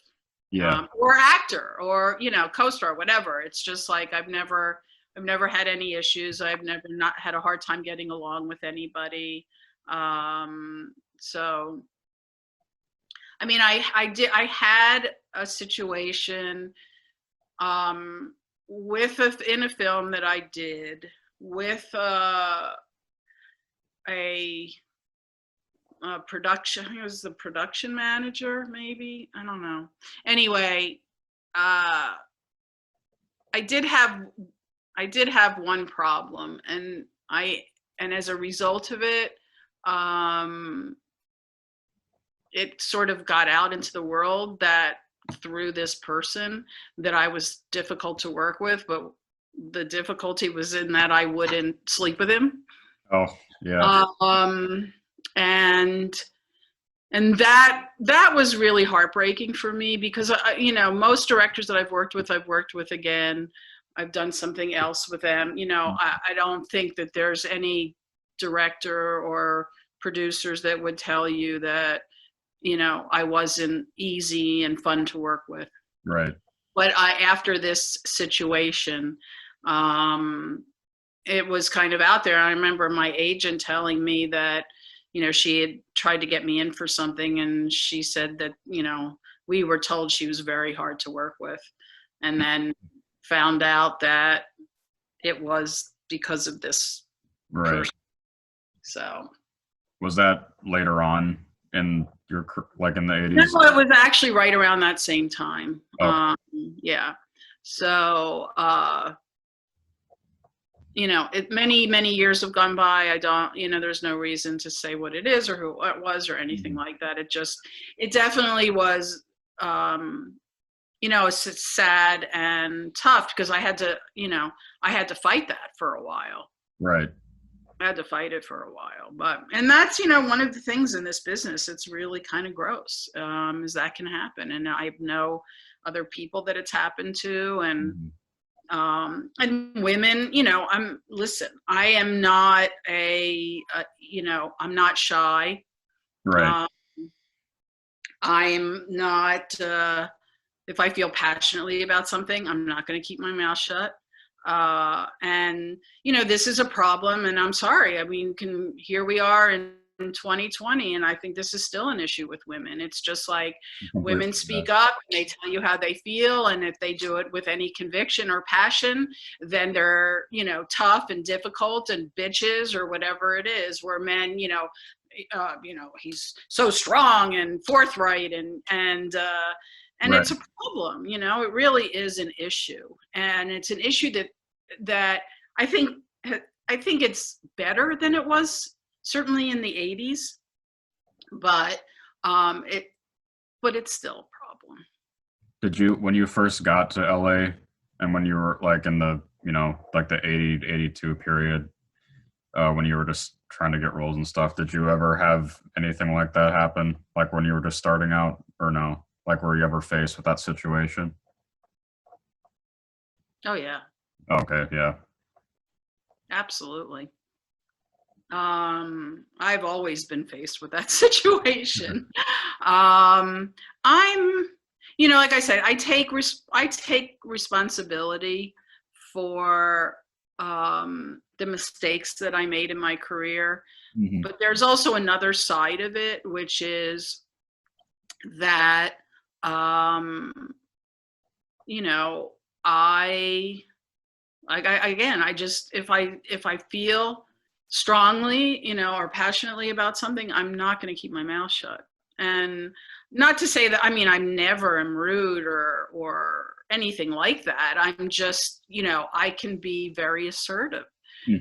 Yeah. Or actor, or, co-star, whatever. It's just like, I've never had any issues. I've never not had a hard time getting along with anybody. So, I had a situation, in a film that I did with a production. I think it was the production manager, maybe. I don't know. Anyway, I did have one problem, and as a result of it, it sort of got out into the world that through this person that I was difficult to work with, but the difficulty was in that I wouldn't sleep with him. Oh, yeah. And that was really heartbreaking for me, because most directors that I've worked with again. I've done something else with them. I don't think that there's any director or producers that would tell you that, I wasn't easy and fun to work with. Right. But after this situation, it was kind of out there. I remember my agent telling me that, she had tried to get me in for something, and she said that, we were told she was very hard to work with, and then found out that it was because of this Right. person. So Was that later on in your like in the 80s? no, it was actually right around that same time. Okay. Yeah. So many years have gone by. I don't, there's no reason to say what it is or who it was or anything like that. It definitely was, it's sad and tough because I had to fight that for a while. Right. I had to fight it for a while, and that's, one of the things in this business. It's really kind of gross, is that can happen. And I know other people that it's happened to, and women, I am not I'm not shy. Right. I'm not, if I feel passionately about something, I'm not going to keep my mouth shut. And this is a problem, and I'm sorry. I mean, here we are in 2020, and I think this is still an issue with women. It's just like women speak up and they tell you how they feel, and if they do it with any conviction or passion, then they're tough and difficult and bitches or whatever it is. Where men, he's so strong and forthright and Right. it's a problem. It really is an issue, and it's an issue that I think it's better than it was certainly in the 80s, but it's still a problem. Did you, when you first got to LA and when you were like in the, like the 80, 82 period, when you were just trying to get roles and stuff, did you ever have anything like that happen? Like when you were just starting out, or no? Like, were you ever faced with that situation? Oh yeah. Okay, yeah. Absolutely. I've always been faced with that situation. I'm, like I said, I take responsibility for the mistakes that I made in my career. Mm-hmm. But there's also another side of it, which is that, if I feel strongly, or passionately about something, I'm not going to keep my mouth shut. And not to say that, I'm never am rude or anything like that. I'm just, I can be very assertive,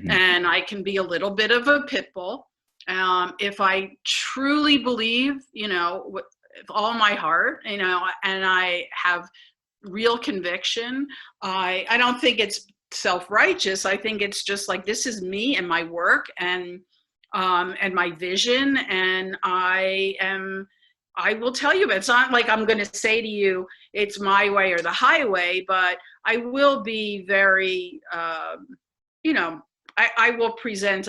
and I can be a little bit of a pit bull. If I truly believe, with all my heart, and I have real conviction, I don't think it's self-righteous. I think it's just like, this is me and my work and my vision, and I will tell you. It's not like I'm going to say to you it's my way or the highway, but I will be very I will present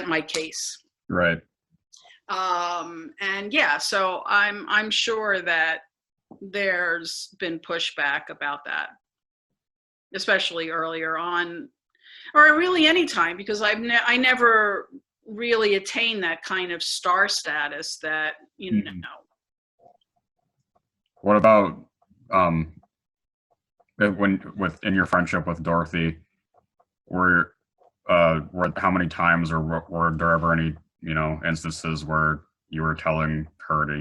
my case. Right. And yeah, so I'm sure that there's been pushback about that, especially earlier on, or really any time, because I never really attained that kind of star status that, What about in your friendship with Dorothy, were how many times, or were there ever any instances where you were telling her to,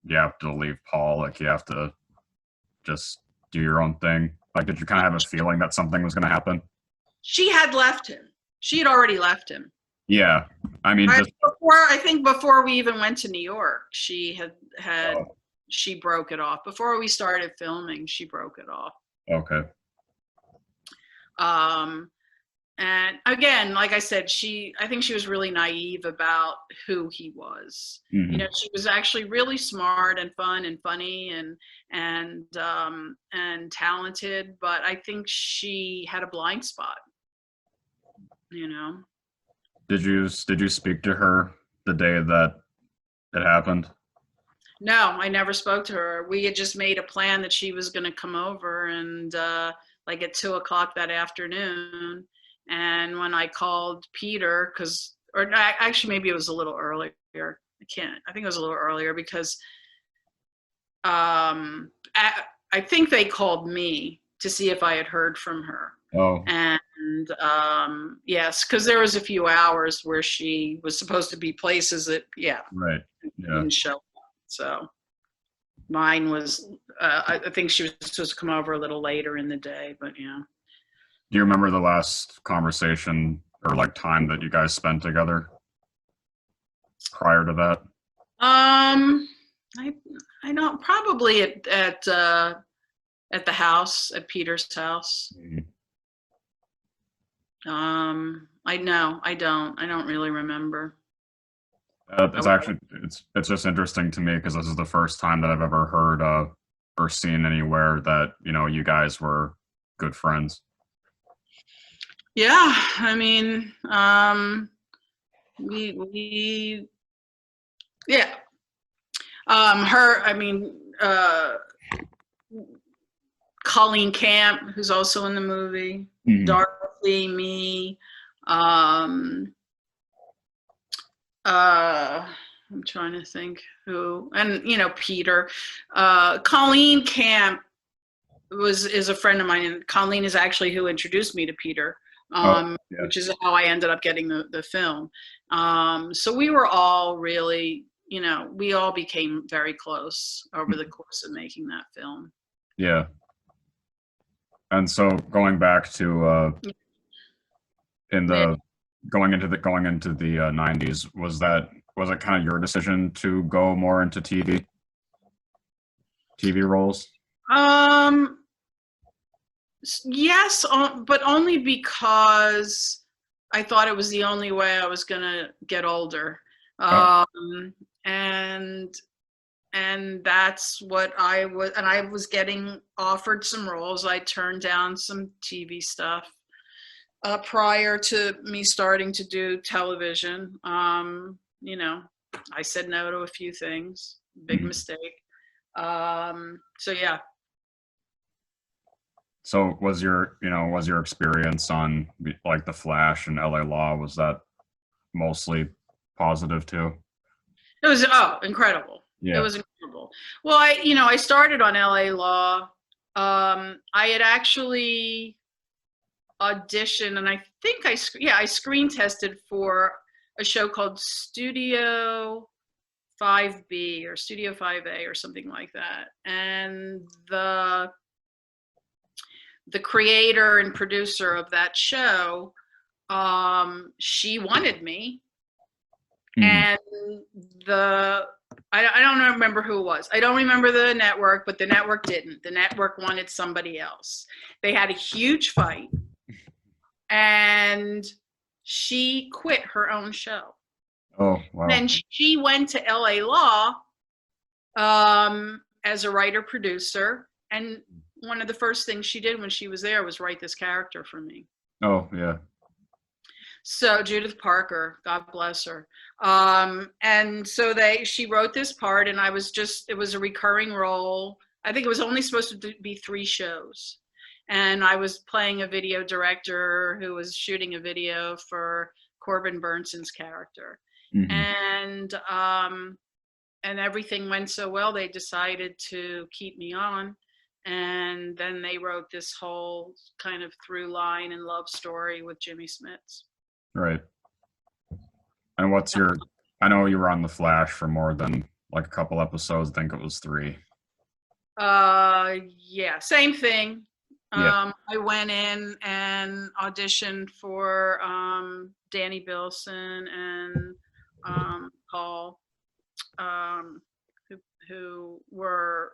you have to leave Paul, like you have to just do your own thing? Like, did you kind of have a feeling that something was going to happen? She had left him. She had already left him. Yeah, I mean, I think before we even went to New York, she had she broke it off. Before we started filming, she broke it off. Okay. And again, like I said, I think she was really naive about who he was. Mm-hmm. She was actually really smart and fun and funny and talented, but I think she had a blind spot. Did you speak to her the day that it happened? No, I never spoke to her. We had just made a plan that she was going to come over, and like at 2:00 that afternoon. And when I called Peter, actually maybe it was a little earlier, I think it was a little earlier because I think they called me to see if I had heard from her. Oh, And yes, because there was a few hours where she was supposed to be places that, right. Yeah. didn't show up. So mine was, I think she was supposed to come over a little later in the day, but yeah. Do you remember the last conversation or like time that you guys spent together prior to that? I don't, probably at the house, at Peter's house. I don't really remember. It's actually it's just interesting to me because this is the first time that I've ever heard of or seen anywhere that you guys were good friends. Yeah, I mean, we yeah. Colleen Camp, who's also in the movie, Mhm. Dorothy, me, I'm trying to think who, and Peter. Colleen Camp is a friend of mine, and Colleen is actually who introduced me to Peter, Oh, yeah. which is how I ended up getting the film. So we were all really, we all became very close over the course of making that film. Yeah. And so going back to going into the 90s, was it kind of your decision to go more into TV roles? Yes, but only because I thought it was the only way I was gonna get older. And that's what I was getting offered some roles. I turned down some TV stuff prior to me starting to do television. I said no to a few things, big mistake. So yeah. So was your experience on like The Flash and LA Law, was that mostly positive too? It was incredible. Yeah. It was incredible. Well, I started on LA Law. I had actually auditioned, and I think I screen tested for a show called Studio 5B or Studio 5A or something like that. And the creator and producer of that show, she wanted me. And I don't remember who it was. I don't remember the network, but the network didn't. The network wanted somebody else. They had a huge fight, and she quit her own show. Oh, wow. And she went to LA Law as a writer producer, and one of the first things she did when she was there was write this character for me. Oh, yeah. So Judith Parker, God bless her. And so she wrote this part, and it was a recurring role. I think it was only supposed to be 3 shows. And I was playing a video director who was shooting a video for Corbin Burnson's character. And everything went so well, they decided to keep me on. And then they wrote this whole kind of through line and love story with Jimmy Smits. Right. And I know you were on The Flash for more than like a couple episodes. I think it was 3. Yeah, same thing. Yeah. I went in and auditioned for Danny Bilson and Paul, who were,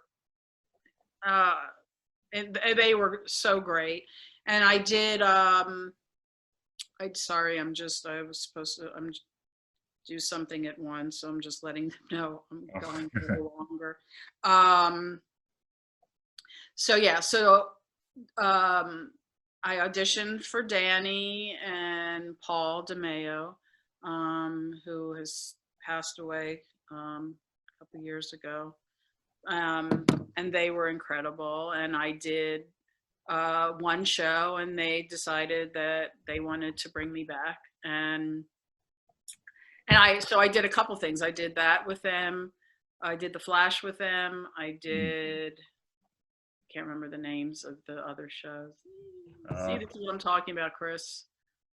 and they were so great. And I did, I was supposed to do something at once, so I'm just letting them know I'm going a little longer. I auditioned for Danny and Paul DeMeo, who has passed away a couple years ago. And they were incredible. And I did 1 show, and they decided that they wanted to bring me back. And So I did a couple things. I did that with them. I did the Flash with them. I did, can't remember the names of the other shows. See, this is what I'm talking about, Chris.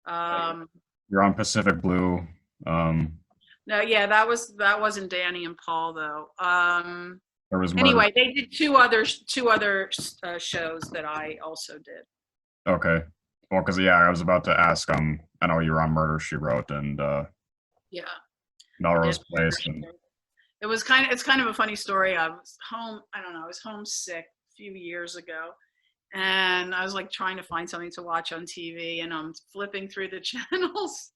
You're on Pacific Blue. No, yeah, that wasn't Danny and Paul though. There was Anyway, they did two other shows that I also did. Okay. Well, because I was about to ask. I know you were on Murder She Wrote and Yeah, Melrose Place. And it's kind of a funny story. I was home. I don't know. I was homesick a few years ago, and I was like trying to find something to watch on TV, and I'm flipping through the channels,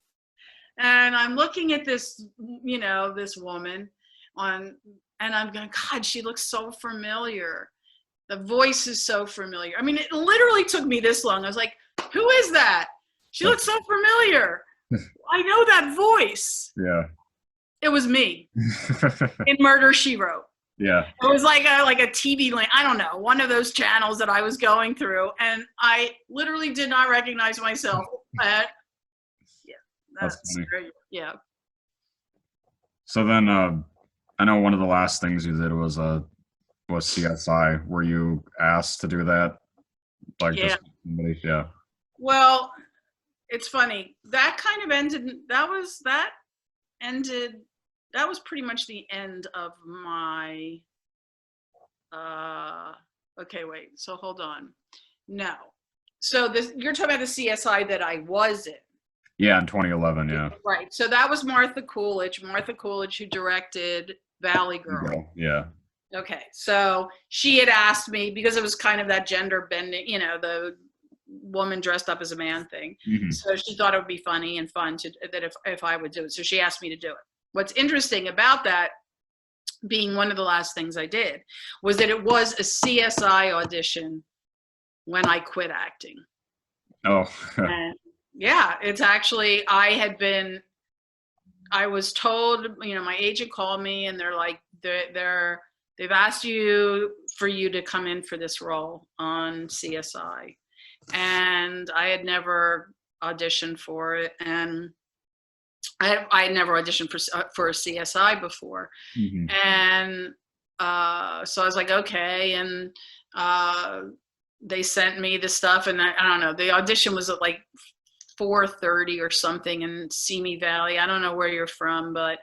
and I'm looking at this, this woman and I'm going, God, she looks so familiar. The voice is so familiar. I mean, it literally took me this long. I was like, who is that? She looks so familiar. I know that voice. Yeah. It was me in Murder, She Wrote. Yeah. It was like a TV link. I don't know, one of those channels that I was going through, and I literally did not recognize myself. That's great. Yeah. So then, I know one of the last things you did was CSI. Were you asked to do that? Yeah. Well, it's funny. That kind of ended. That was pretty much the end of my. Okay, wait. So hold on. No. So you're talking about the CSI that I was in. Yeah, in 2011. Yeah. Right. So that was Martha Coolidge. Martha Coolidge, who directed Valley Girl. Yeah. Okay. So she had asked me, because it was kind of that gender bending, the woman dressed up as a man thing. Mm-hmm. So she thought it would be funny and fun if I would do it. So she asked me to do it. What's interesting about that being one of the last things I did was that it was a CSI audition when I quit acting. Oh. And yeah, it's actually, I was told, my agent called me and they're like, they've asked for you to come in for this role on CSI. And I had never auditioned for it. And I had never auditioned for a CSI before. Mm-hmm. And so I was like, okay. And they sent me the stuff, and I don't know, the audition was at like 4:30 or something in Simi Valley. I don't know where you're from, but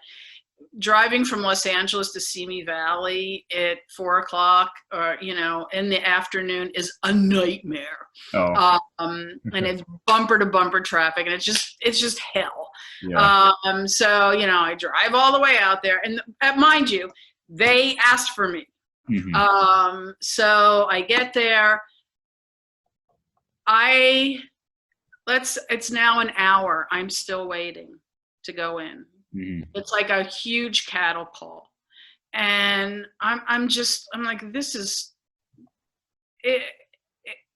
driving from Los Angeles to Simi Valley at 4:00 or in the afternoon is a nightmare. Oh. And it's bumper to bumper traffic, and it's just hell. Yeah. So I drive all the way out there, and mind you, they asked for me. Mm-hmm. So I get there. It's now an hour. I'm still waiting to go in. Mm-hmm. It's like a huge cattle call. And I'm like, this is it,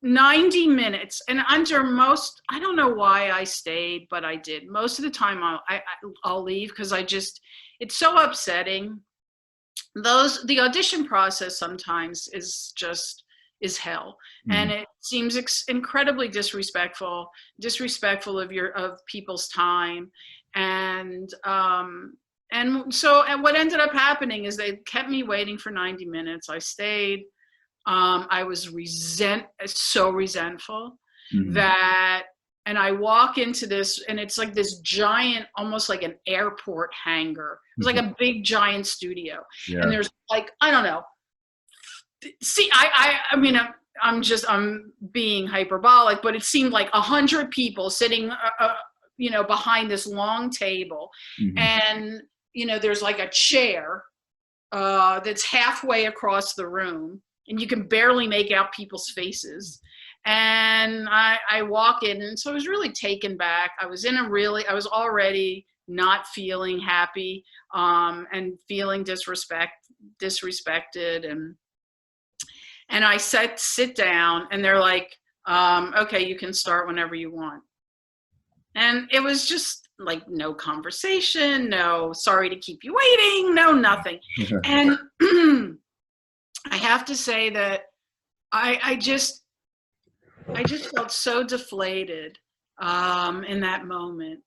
90 minutes. And I don't know why I stayed, but I did. Most of the time I'll leave because it's so upsetting. The audition process sometimes is hell. Mm-hmm. And it seems incredibly disrespectful of people's time. And what ended up happening is they kept me waiting for 90 minutes. I stayed. I was so resentful. Mm-hmm. And I walk into this, and it's like this giant, almost like an airport hangar. It was like a big giant studio. Yeah. And there's like, I don't know. See, I mean, I'm being hyperbolic, but it seemed like 100 people sitting, behind this long table. Mm-hmm. And, there's like a chair that's halfway across the room, and you can barely make out people's faces. And I walk in, and so I was really taken back. I was already not feeling happy, and feeling disrespected. And I sit down, and they're like, okay, you can start whenever you want. And it was just like no conversation, no sorry to keep you waiting, no nothing. And I have to say that I just felt so deflated in that moment.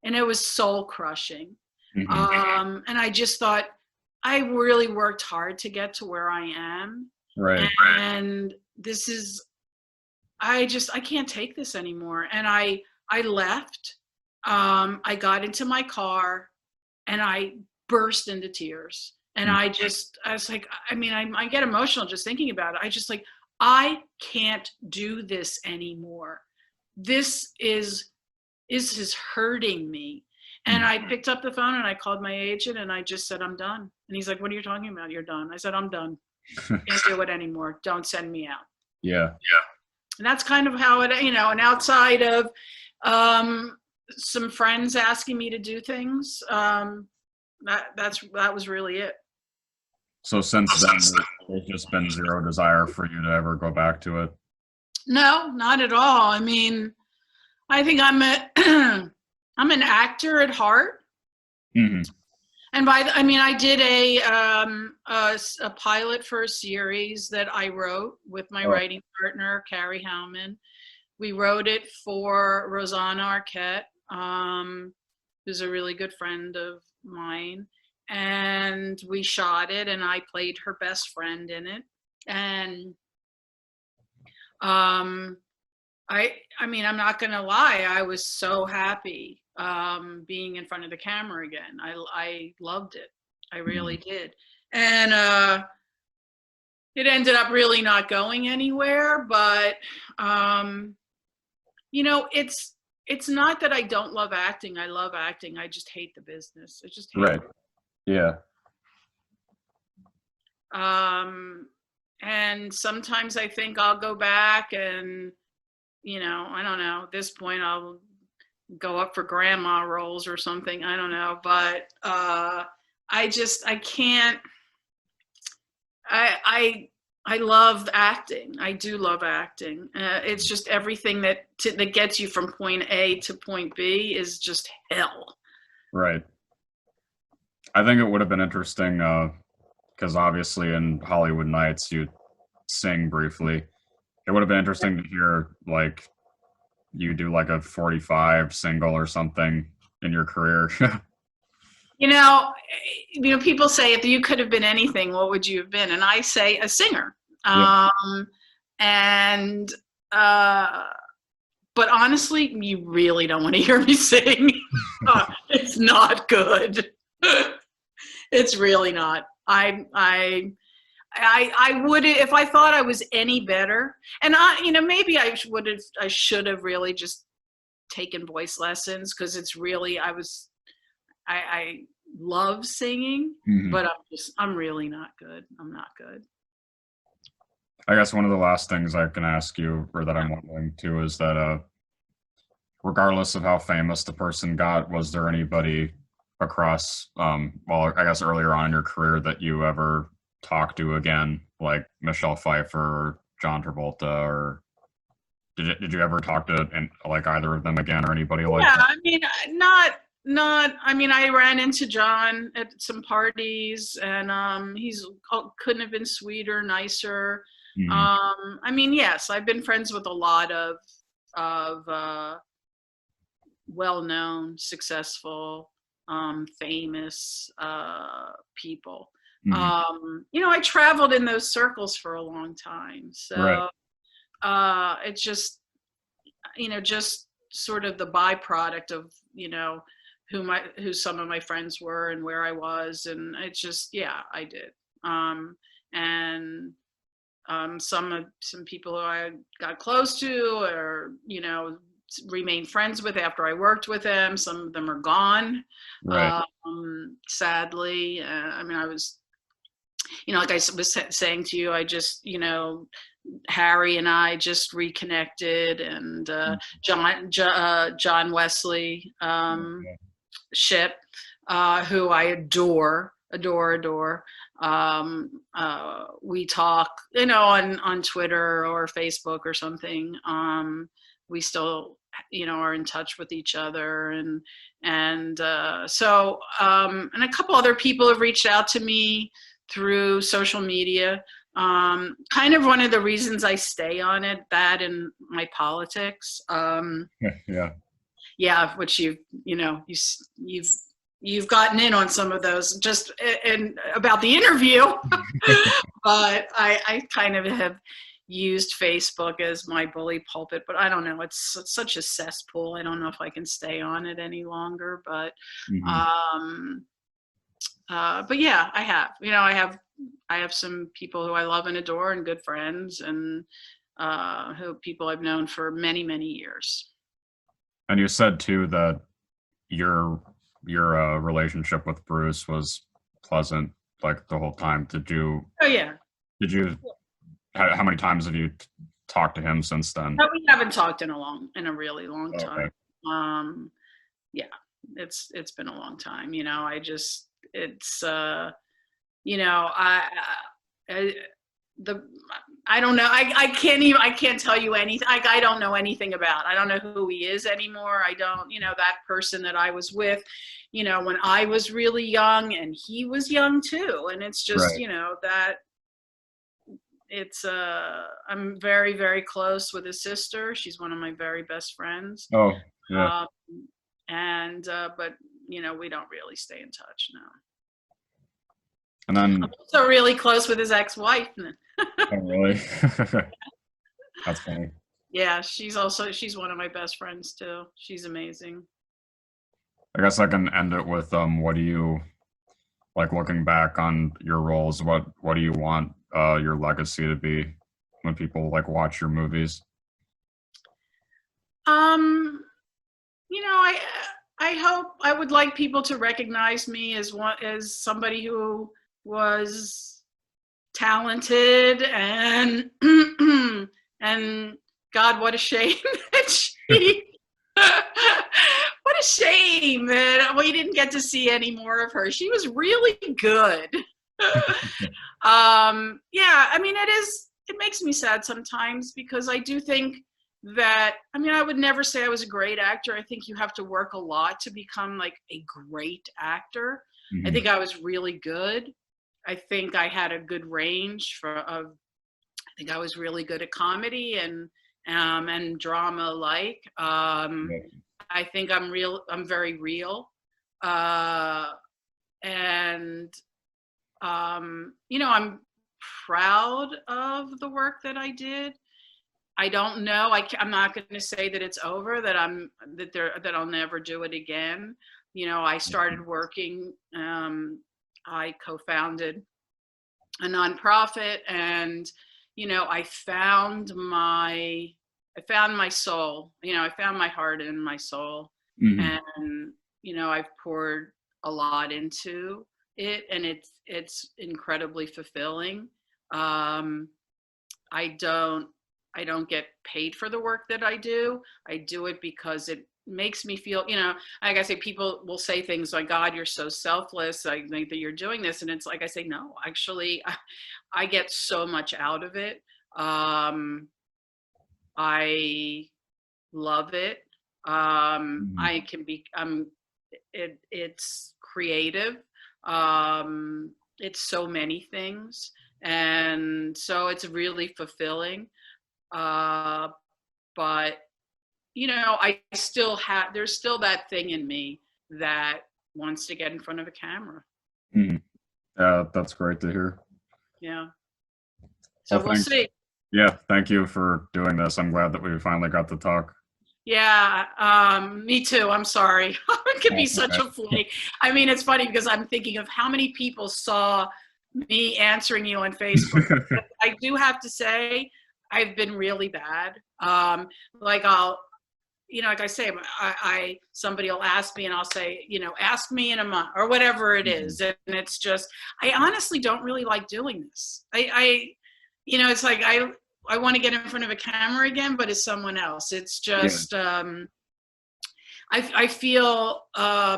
And it was soul crushing. And I just thought, I really worked hard to get to where I am. Right. And this is, I can't take this anymore. And I left. I got into my car and I burst into tears. And I was like, I mean, I get emotional just thinking about it. I just like, I can't do this anymore. This is hurting me. And I picked up the phone and I called my agent and I just said, I'm done. And he's like, what are you talking about? You're done. I said, I'm done. Can't do it anymore. Don't send me out. Yeah. And that's kind of how it, and outside of some friends asking me to do things, that was really it. So since then, there's just been zero desire for you to ever go back to it? No, not at all. I mean, I think I'm an actor at heart. And I did a pilot for a series that I wrote with my writing partner, Carrie Howman. We wrote it for Rosanna Arquette, who's a really good friend of mine. And we shot it and I played her best friend in it. And I mean, I'm not going to lie. I was so happy being in front of the camera again. I loved it. I really did. And it ended up really not going anywhere. But, it's not that I don't love acting. I love acting. I just hate the business. I just hate it. Yeah. And sometimes I think I'll go back and, I don't know, at this point I'll go up for grandma roles or something. I don't know. But I can't, I love acting. I do love acting. It's just everything that gets you from point A to point B is just hell. Right. I think it would have been interesting because obviously in Hollywood Nights you sing briefly. It would have been interesting to hear like you do like a 45 single or something in your career. People say if you could have been anything, what would you have been? And I say a singer. But honestly, you really don't want to hear me sing. It's not good. It's really not. I would, if I thought I was any better, and maybe I should have really just taken voice lessons, because it's really, I love singing, but I'm really not good. I'm not good. I guess one of the last things I can ask you, or that I'm wondering too, is that regardless of how famous the person got, was there anybody across, I guess earlier on in your career that you ever talked to again, like Michelle Pfeiffer or John Travolta, or did you ever talk to like either of them again, or anybody like that? I mean, I ran into John at some parties, and he's couldn't have been sweeter, nicer. Yes, I've been friends with a lot of well-known, successful, famous people. I traveled in those circles for a long time, so it's just just sort of the byproduct of who some of my friends were and where I was, and it's just I did. Some people who I got close to, or remained friends with after I worked with them. Some of them are gone, sadly. I was, like I was saying to you, I just, Harry and I just reconnected, and John Wesley Ship, who I adore. We talk, on Twitter or Facebook or something. We still, are in touch with each other, and a couple other people have reached out to me through social media. Kind of one of the reasons I stay on it, that and my politics. Which you've you've gotten in on some of those just in about the interview. But I kind of have used Facebook as my bully pulpit, but I don't know. It's such a cesspool. I don't know if I can stay on it any longer, but yeah, I have. I have some people who I love and adore and good friends, and who people I've known for many, many years. And you said too that your relationship with Bruce was pleasant, like the whole time. Oh yeah. How many times have you talked to him since then? No, we haven't talked in a really long time. Yeah, it's been a long time. I don't know. I can't tell you anything. I don't know anything about. I don't know who he is anymore. I don't, that person that I was with, when I was really young and he was young too. And it's just, Right. That it's, I'm very, very close with his sister. She's one of my very best friends. Oh, yeah. But, we don't really stay in touch now. And then I'm also really close with his ex-wife. oh, really? That's funny. Yeah, she's one of my best friends too. She's amazing. I guess I can end it with what do you like looking back on your roles? What do you want your legacy to be when people like watch your movies? I hope I would like people to recognize me as somebody who was talented and and God, what a shame that what a shame that we didn't get to see any more of her. She was really good. Yeah, it makes me sad sometimes because I do think that, I would never say I was a great actor. I think you have to work a lot to become like a great actor. I think I was really good. I think I had a good range I think I was really good at comedy and drama alike. I think I'm very real. I'm proud of the work that I did. I don't know. I'm not going to say that it's over, that I'll never do it again. I started working, I co-founded a nonprofit, and I found my soul. I found my heart and my soul, and I've poured a lot into it, and it's incredibly fulfilling. I don't get paid for the work that I do. I do it because it makes me feel, like I say, people will say things like, God, you're so selfless. I think that you're doing this. And it's like, I say, no, actually, I get so much out of it. I love it. It's creative. It's so many things. And so it's really fulfilling. But there's still that thing in me that wants to get in front of a camera. Yeah, that's great to hear. Yeah. So we'll see. Yeah, thank you for doing this. I'm glad that we finally got to talk. Yeah, me too. I'm sorry. It could be such a flake. It's funny because I'm thinking of how many people saw me answering you on Facebook. I do have to say, I've been really bad. Like I say, somebody will ask me and I'll say, ask me in a month or whatever it is. And it's just, I honestly don't really like doing this. It's like, I want to get in front of a camera again, but it's someone else. It's just, I feel, I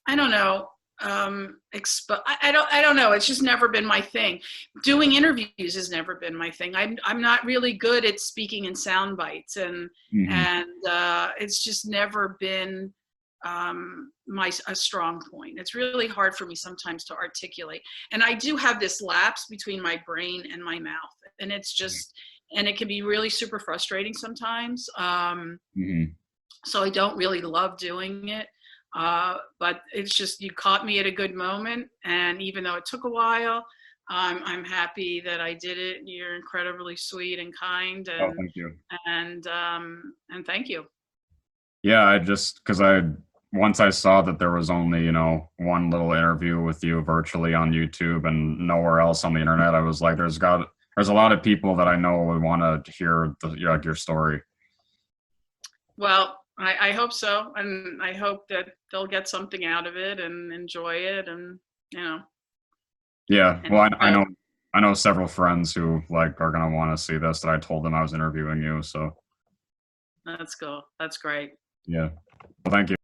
don't know. I don't know. It's just never been my thing. Doing interviews has never been my thing. I'm not really good at speaking in sound bites, and it's just never been a strong point. It's really hard for me sometimes to articulate, and I do have this lapse between my brain and my mouth, and it's just, and it can be really super frustrating sometimes. So I don't really love doing it. But it's just, you caught me at a good moment. And even though it took a while, I'm happy that I did it. You're incredibly sweet and kind, Oh, thank you. and thank you. Yeah, once I saw that there was only, you know, one little interview with you virtually on YouTube and nowhere else on the internet, I was like, there's a lot of people that I know would want to hear your story. Well, I hope so, and I hope that they'll get something out of it and enjoy it, and you know. Yeah, And, well, I know several friends who like are gonna want to see this that I told them I was interviewing you. So that's cool. That's great. yeah, well, thank you.